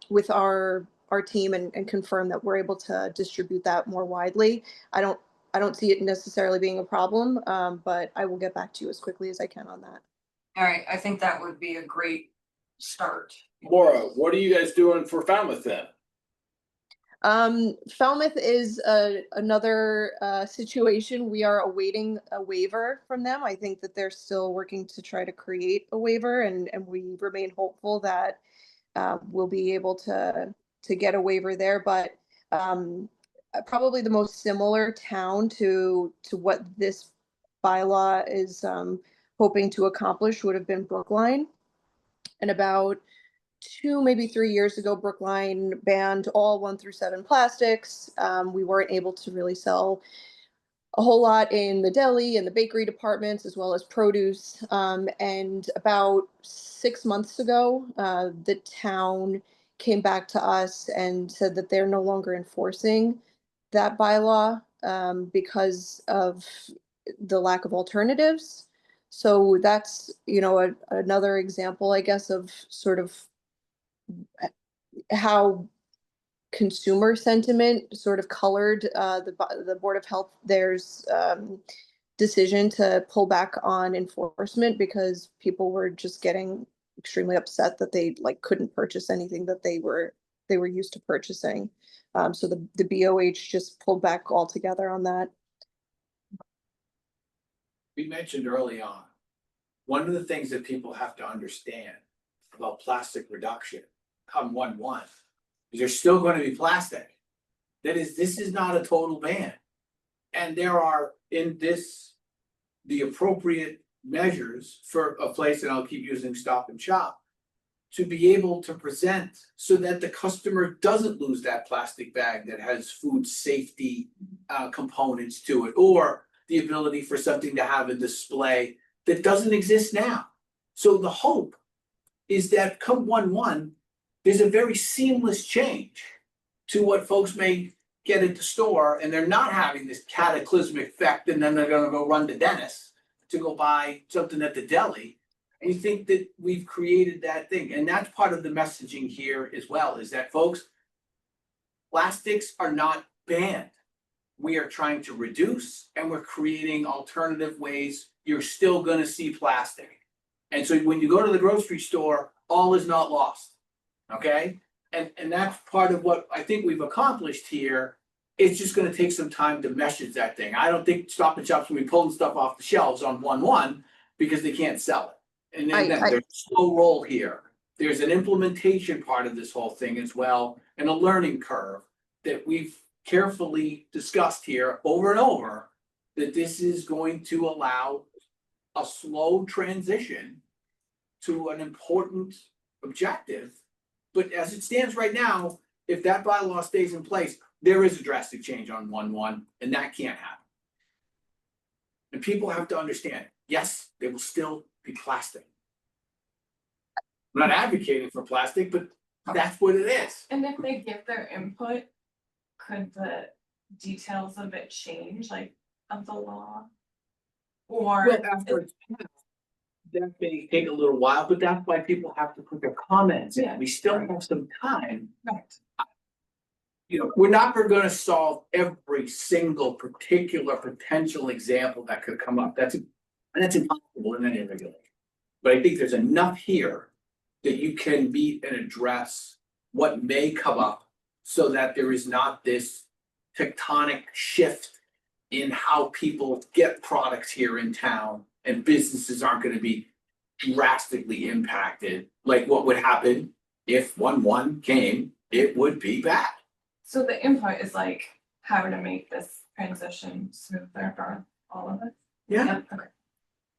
with our our team and confirm that we're able to distribute that more widely. I don't see it necessarily being a problem, but I will get back to you as quickly as I can on that. All right, I think that would be a great start. Maura, what are you guys doing for Falmouth then? Falmouth is another situation. We are awaiting a waiver from them. I think that they're still working to try to create a waiver, and we remain hopeful that we'll be able to get a waiver there. But probably the most similar town to what this bylaw is hoping to accomplish would have been Brookline. And about 2, maybe 3 years ago, Brookline banned all 1 through 7 plastics. We weren't able to really sell a whole lot in the deli and the bakery departments, as well as produce. And about 6 months ago, the town came back to us and said that they're no longer enforcing that bylaw because of the lack of alternatives. So that's, another example, I guess, of sort of how consumer sentiment sort of colored the Board of Health, there's decision to pull back on enforcement because people were just getting extremely upset that they couldn't purchase anything that they were used to purchasing. So the BOH just pulled back altogether on that. We mentioned early on, one of the things that people have to understand about plastic reduction come 1/1 is there's still going to be plastic. This is not a total ban. And there are in this the appropriate measures for a place, and I'll keep using Stop and Shop, to be able to present so that the customer doesn't lose that plastic bag that has food safety components to it, or the ability for something to have a display that doesn't exist now. So the hope is that come 1/1, there's a very seamless change to what folks may get at the store, and they're not having this cataclysmic effect, and then they're gonna go run to Dennis to go buy something at the deli. We think that we've created that thing, and that's part of the messaging here as well, is that folks, plastics are not banned. We are trying to reduce, and we're creating alternative ways. You're still gonna see plastic. And so when you go to the grocery store, all is not lost, okay? And that's part of what I think we've accomplished here. It's just gonna take some time to message that thing. I don't think Stop and Shop's gonna be pulling stuff off the shelves on 1/1 because they can't sell it. And then there's a slow roll here. There's an implementation part of this whole thing as well, and a learning curve that we've carefully discussed here over and over, that this is going to allow a slow transition to an important objective. But as it stands right now, if that bylaw stays in place, there is a drastic change on 1/1, and that can't happen. And people have to understand, yes, there will still be plastic. I'm not advocating for plastic, but that's what it is. And if they give their input, could the details of it change, like of the law? Or Well, after it's passed, that may take a little while, but that's why people have to put their comments in. Yeah. We still have some time. right, We're not gonna solve every single particular potential example that could come up. That's impossible in any regulation. But I think there's enough here that you can meet and address what may come up so that there is not this tectonic shift in how people get products here in town, and businesses aren't gonna be drastically impacted like what would happen if 1/1 came. It would be bad. so the input is like how to make this transition smoother for all of us? Yeah. Okay.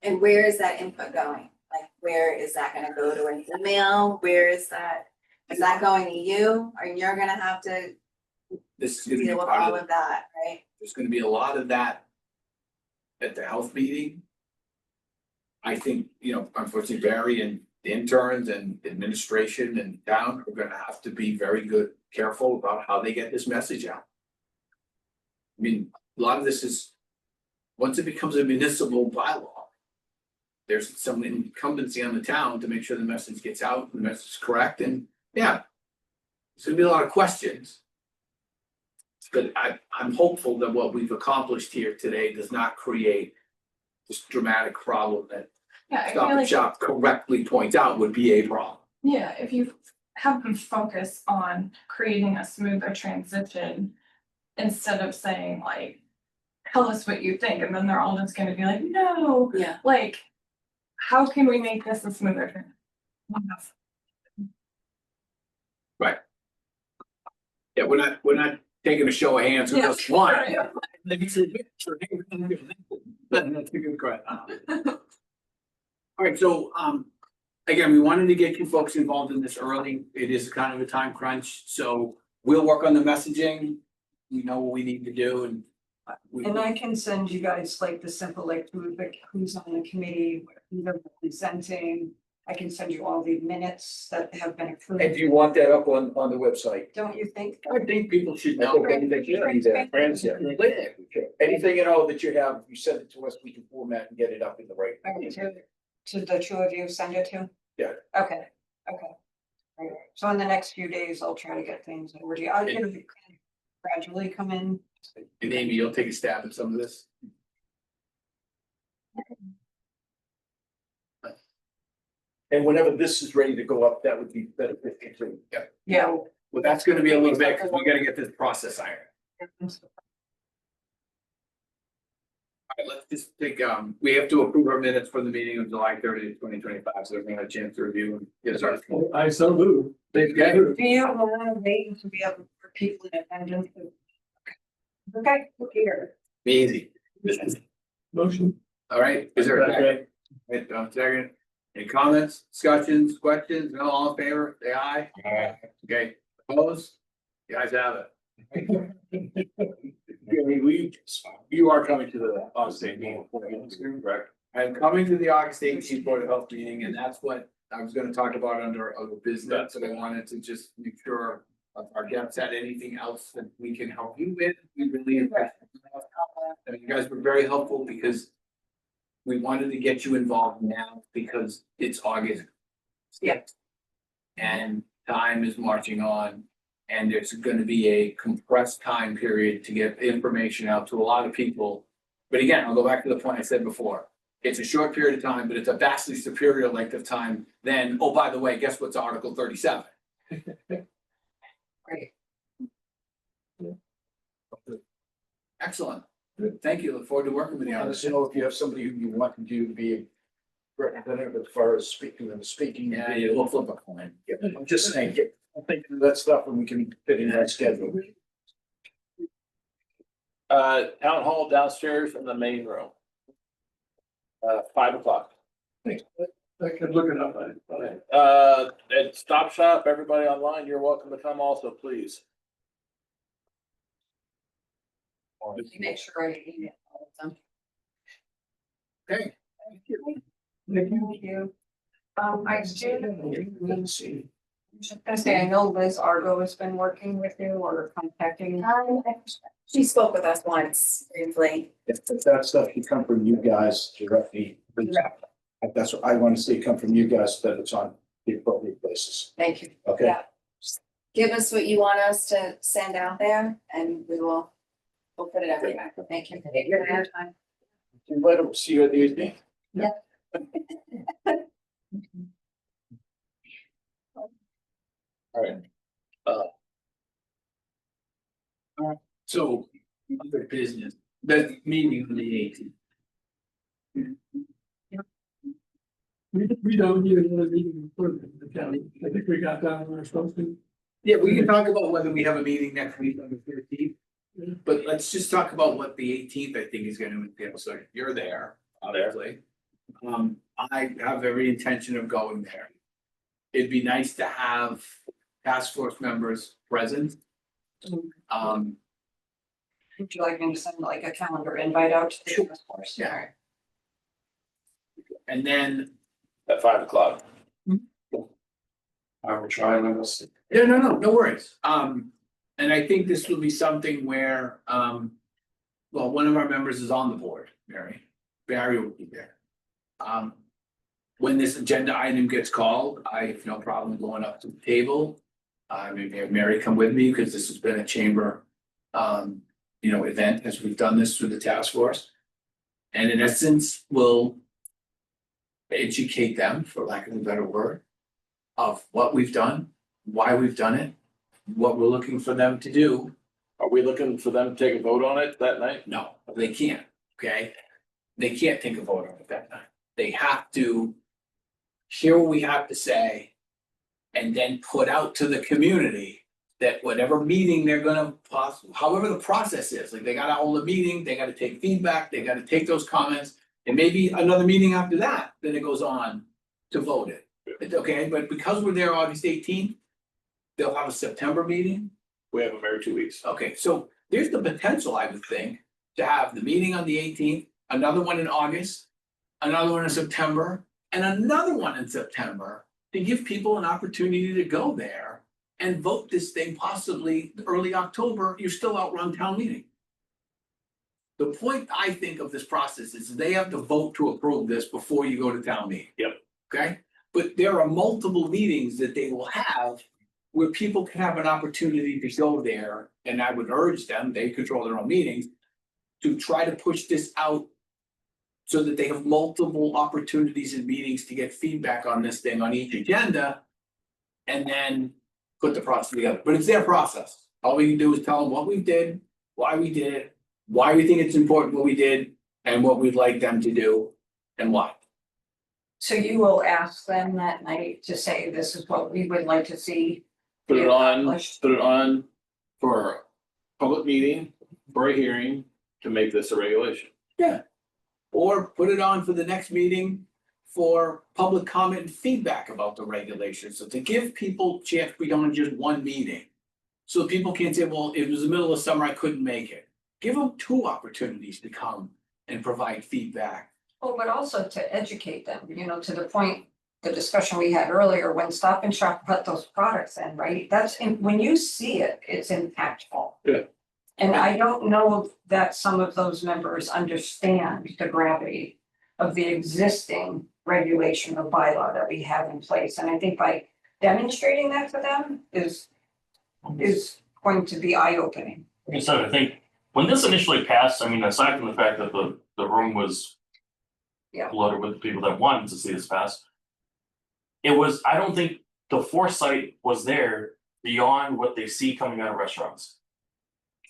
And where is that input going? Like, where is that gonna go to an email? Where is that going to you? Or you're gonna have to This is gonna be deal with part all of of that, right? There's gonna be a lot of that at the health meeting. I think, unfortunately, Barry and the interns and administration and town are gonna have to be very careful about how they get this message out. I mean, a lot of this is, once it becomes a municipal bylaw, there's some incumbency on the town to make sure the message gets out, and the message is correct, and yeah. There's gonna be a lot of questions. But I'm hopeful that what we've accomplished here today does not create this dramatic problem that Yeah, I Stop feel and like, Shop correctly points out would be a problem. yeah, if you have them focus on creating a smoother transition instead of saying like, tell us what you think, and then they're all just gonna be like, no, Yeah. like, how can we make this a smoother transition? Yeah, we're not taking a show of hands, who Yeah. does one. Let me see. That's a good question. All right, so, again, we wanted to get you folks involved in this early. It is kind of a time crunch, so we'll work on the messaging. We know what we need to do and. And I can send you guys like the simple, like who's on the committee, who they're representing. I can send you all the minutes that have been And approved, do you want that up on the website? don't you think? I think people should I know. think anything you need that, friends, yeah. Anything at all that you have, you send it to us, we can format and get it up in the right. Okay, to the two of you, send it to? Yeah. Okay, okay. All right. So in the next few days, I'll try to get things over to you. I'll get gradually come in. And Amy, you'll take a stab at some of this. And whenever this is ready to go up, that would be better. Yeah. Well, that's gonna be a little bit, because we gotta get this process iron. All right, let's just take, we have to approve our minutes for the meeting of July 30th, 2025, so everyone had a chance to review and get started. I so move. Okay, Do you want to wait to be able for people in attendance? Okay, here. easy. Motion. All right, is there a second? Wait, second. Any comments, discussions, questions? No, all in favor, say aye. Okay, opposed? You guys have it. You are coming to the on-state meeting, correct? I'm coming to the August 18th Board of Health meeting, and that's what I was gonna talk about under other business, but I wanted to just make sure if our guests had anything else that we can help you with, we really appreciate it. You guys were very helpful because we wanted to get you involved now because it's August. Yeah. And time is marching on, and there's gonna be a compressed time period to get information out to a lot of people. But again, I'll go back to the point I said before. It's a short period of time, but it's a vastly superior length of time than, oh, by the way, guess what's Article 37? Great. Excellent. Thank you. Look forward to working with you on Let this. us know if you have somebody who you want to be a representative as far as speaking. Yeah, yeah, we'll flip a coin. Yeah, I'm just saying, I'm thinking of that stuff and we can fit in that schedule. Town hall downstairs in the main room. 5 o'clock. I could look it up. At Stop Shop, everybody online, you're welcome to come also, please. Make sure I email all of them. Okay. Thank you. I do. Let's see. I say, I know Liz Argo has been working with you or contacting. She spoke with us once briefly. If that stuff should come from you guys directly, that's what I want to see come from you guys, that it's on the appropriate places. Thank you. Okay? Yeah. Just give us what you want us to send out there and we'll put it everywhere. Thank you. You're gonna have time. Let them see you at the evening. All right. So, other business, the meeting on the 18th. We don't need another meeting for the county. I think we got that when we're supposed to. Yeah, we can talk about whether we have a meeting next week on the 13th. But let's just talk about what the 18th, I think, is gonna entail. So you're there, obviously. I have every intention of going there. It'd be nice to have task force members present. Would you like me to send like a calendar invite out to the task force? Yeah. And then, At 5 o'clock. I will try and let's see. no worries. And I think this will be something where, well, one of our members is on the board, Barry will be there. When this agenda item gets called, I have no problem going up to the table Maybe have Mary come with me, because this has been a chamber, event as we've done this through the task force. And in essence, we'll educate them, for lack of a better word, of what we've done, why we've done it, what we're looking for them to do. Are we looking for them to take a vote on it that night? No, they can't, okay? They can't take a vote on it that night. They have to hear what we have to say and then put out to the community that whatever meeting they're gonna however the process is, like they gotta hold a meeting, they gotta take feedback, they gotta take those comments. And maybe another meeting after that, then it goes on to vote it. Okay, but because we're there August 18th, they'll have a September meeting. We have them every 2 weeks. Okay, so there's the potential, I would think, to have the meeting on the 18th, another one in August, another one in September, and another one in September, to give people an opportunity to go there and vote this thing possibly early October. You're still outrun town meeting. The point, I think, of this process is they have to vote to approve this before you go to town meeting. Yep. Okay, but there are multiple meetings that they will have where people can have an opportunity to go there, and I would urge them, they control their own meetings, to try to push this out so that they have multiple opportunities and meetings to get feedback on this thing on each agenda, and then put the process together. But it's their process. All we can do is tell them what we did, why we did it, why we think it's important what we did, and what we'd like them to do, and why. So you will ask them that night to say, this is what we would like to see. Put it on, accomplished. put it on for a public meeting, for a hearing, to make this a regulation. Or put it on for the next meeting for public comment and feedback about the regulations, so to give people a chance beyond just one meeting. So people can't say, well, it was the middle of summer, I couldn't make it. Give them 2 opportunities to come and provide feedback. Well, but also to educate them, to the point, the discussion we had earlier, when Stop and Shop put those products in, right? When you see it, it's impactful. Yeah. And I don't know that some of those members understand the gravity of the existing regulation or bylaw that we have in place. And I think by demonstrating that to them is going to be eye-opening. Like I said, I think when this initially passed, I mean, aside from the fact that the room was Yeah. loaded with people that wanted to see this pass, it was, I don't think the foresight was there beyond what they see coming out of restaurants.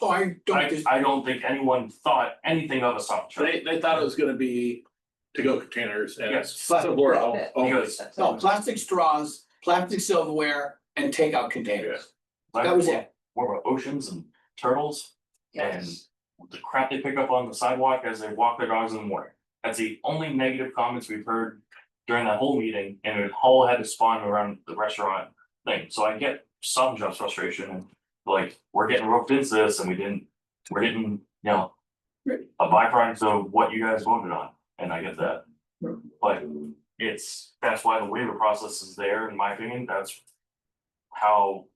So I don't I don't think anyone thought anything of a Stop and Shop. They thought it was gonna be to-go containers and Yes. silverware only. Because no, plastic straws, plastic silverware, and takeout containers. That was it. More about oceans and turtles and Yes. the crap they pick up on the sidewalk as they walk their dogs in the morning. That's the only negative comments we've heard during that whole meeting, and it all had to spawn around the restaurant thing. So I get some just frustration and like, we're getting roped into this and we're getting, a byproduct of what you guys voted on, and I get that. But that's why the waiver process is there, in my opinion. That's how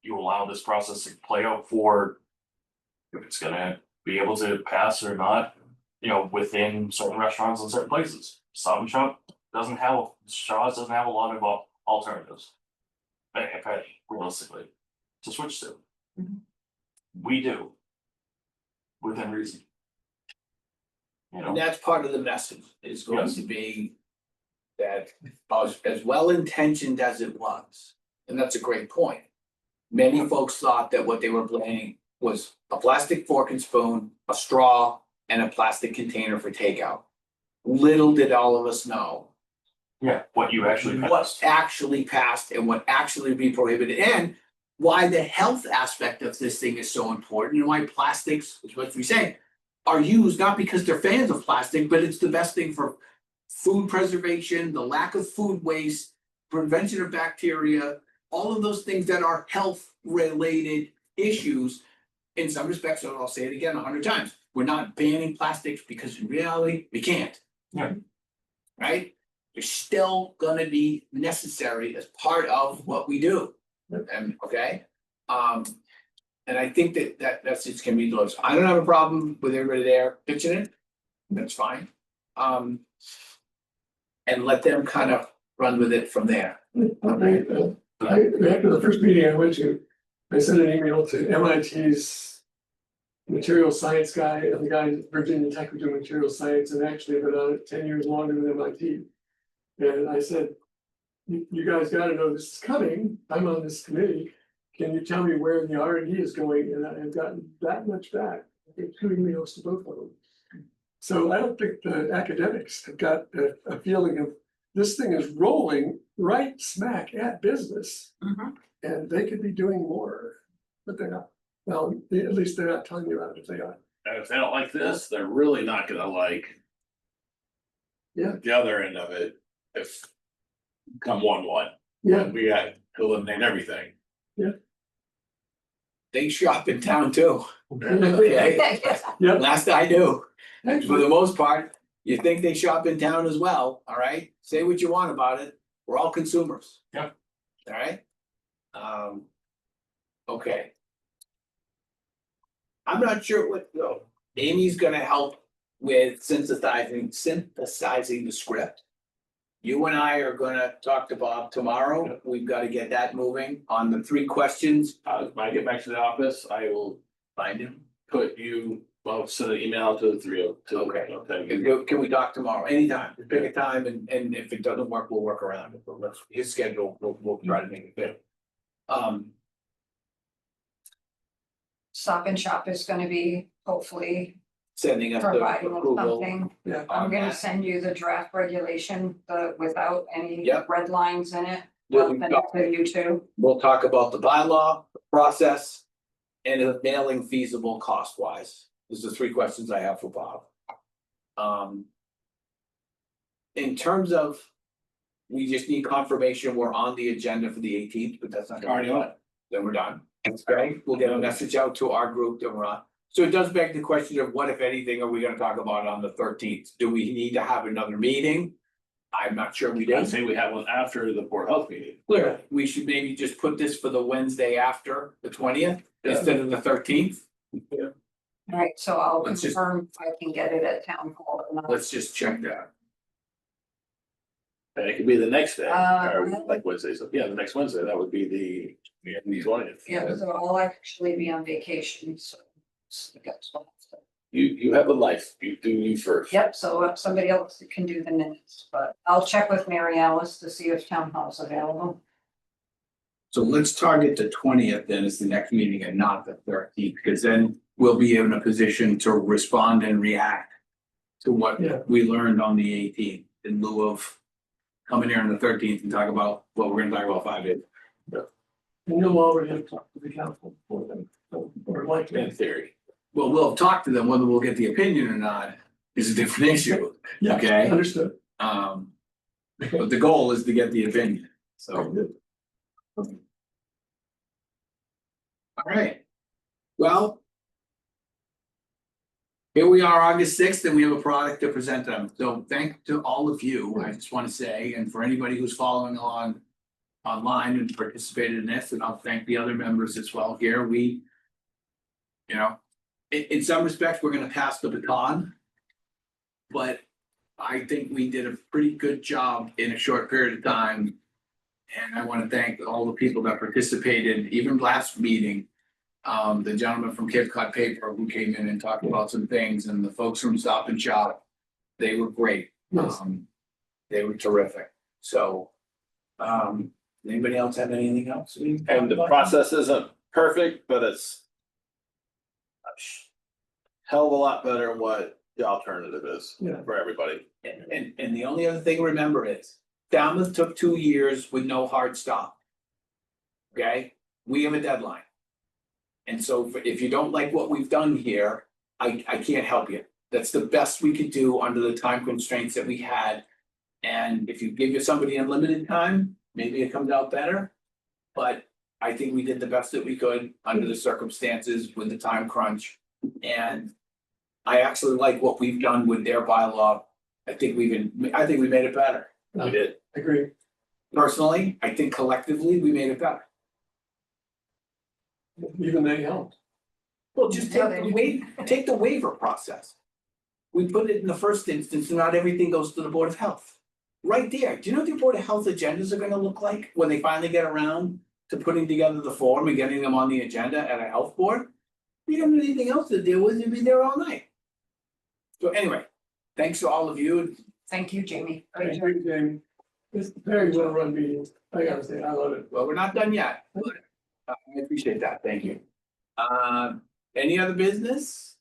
you allow this process to play out for if it's gonna be able to pass or not, within certain restaurants and certain places. Stop and Shop doesn't have a lot of alternatives. Realistically, to switch to. We do. Within reason. And that's part of the message, is going to be that as well intentioned as it was, and that's a great point. Many folks thought that what they were planning was a plastic fork and spoon, a straw, and a plastic container for takeout. Little did all of us know Yeah, what you actually what passed. actually passed and what actually be prohibited, and why the health aspect of this thing is so important, and why plastics, which what we say, are used not because they're fans of plastic, but it's the best thing for food preservation, the lack of food waste, prevention of bacteria, all of those things that are health related issues. In some respects, and I'll say it again 100 times, we're not banning plastics because in reality, we can't. Yeah. Right? They're still gonna be necessary as part of what we do. And, okay, and I think that message can be delivered. I don't have a problem with everybody there pitching it, that's fine. And let them kind of run with it from there. After the first meeting I went to, I sent an email to MIT's material science guy and the guy at Virginia Tech who do material science and actually been on it 10 years longer than MIT. And I said, you guys gotta know this is coming. I'm on this committee. Can you tell me where the R&D is going? And I've gotten that much back, including emails to both of them. So I don't think the academics have got a feeling of this thing is rolling right smack at business. And they could be doing more, but they're not. Well, at least they're not telling you about it if they are. And if they don't like this, they're really not gonna like. Yeah. The other end of it, if come 1/1, Yeah, we got to eliminate everything. They shop in town too. Okay, yeah, last I knew, for actually, the most part, you think they shop in town as well, all right? Say what you want about it, we're all consumers. Yeah. All right? Okay. I'm not sure what, though, Amy's gonna help with synthesizing the script. You and I are gonna talk to Bob tomorrow, we've gotta get that moving on the 3 questions. When I get back to the office, I will Find him. put you, well, send an email to the 3 of, to. Okay. Can we talk tomorrow? Anytime, just pick a time and if it doesn't work, we'll work around it, but let's, his schedule, we'll try to make it fit. Stop and Shop is gonna be hopefully Sending us the providing us approval. something. yeah. I'm on gonna that. send you the draft regulation, without any Yep. red lines in it. We'll- I'll send it to you too. We'll talk about the bylaw, the process, and if mailing feasible cost wise. These are 3 questions I have for Bob. In terms of, we just need confirmation, we're on the agenda for the 18th, but that's not. gonna Already be on it. Then we're done. Okay, we'll get a message out to our group that we're on. So it does beg the question of what, if anything, are we gonna talk about on the 13th? Do we need to have another meeting? I'm not sure we do. I'd say we have one after the Board of Health meeting. Clearly, we should maybe just put this for the Wednesday after the 20th instead of the 13th. Alright, so I'll Let's just- confirm if I can get it at town hall or not. Let's just check that. And it could be the next day, or Uh, like Wednesday, so yeah, the next Wednesday, that would be the 20th. Yeah, so I'll actually be on vacation, so. that's what- You have a life, you do you first. Yep, so somebody else can do the minutes, but I'll check with Mary Alice to see if town hall's available. So let's target the 20th then as the next meeting and not the 13th, because then we'll be in a position to respond and react to what Yeah. we learned on the 18th in lieu of coming here on the 13th and talk about what we're gonna talk about 5 days. And you'll already have talked to the council for them, or likely. In theory. Well, we'll have talked to them, whether we'll get the opinion or not is a different issue, Yeah, okay? understood. But the goal is to get the opinion, so. All right, well. Here we are, August 6th, and we have a product to present them, so thank to all of you, I just wanna say, and for anybody who's following along. Online and participated in this, and I'll thank the other members as well here, we. You know, in some respects, we're gonna pass the baton. But I think we did a pretty good job in a short period of time. And I wanna thank all the people that participated, even last meeting. The gentleman from Cape Cod Paper who came in and talked about some things, and the folks from Stop and Shop. They were great. Yes. They were terrific, so. Anybody else have anything else? And the process isn't perfect, but it's. a hell of a lot better than what the alternative is Yeah. for everybody. And the only other thing to remember is, Falmouth took 2 years with no hard stop. Okay, we have a deadline. And so if you don't like what we've done here, I can't help you. That's the best we could do under the time constraints that we had. And if you give somebody unlimited time, maybe it comes out better. But I think we did the best that we could under the circumstances with the time crunch. And I actually like what we've done with their bylaw. I think we made it better. We did. Agree. Personally, I think collectively, we made it better. Even they helped. Well, just take the waiver process. We put it in the first instance, and not everything goes to the Board of Health. right there, do you know what the Board of Health agendas are gonna look like when they finally get around to putting together the form and getting them on the agenda at a health board? You don't have anything else to deal with, you'll be there all night. So anyway, thanks to all of you. Thank you, Jamie. Thank you, Jamie. It's a very well run meeting. I gotta say, I love it. Well, we're not done yet, but I appreciate that, thank you. Any other business?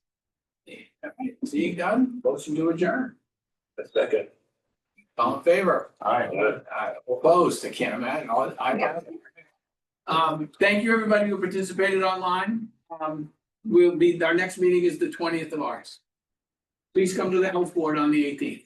Seeing done, motion to adjourn. A second. All in favor? Alright. Opposed, I can't imagine, thank you, everybody who participated online. Our next meeting is the 20th of August. Please come to the health board on the 18th.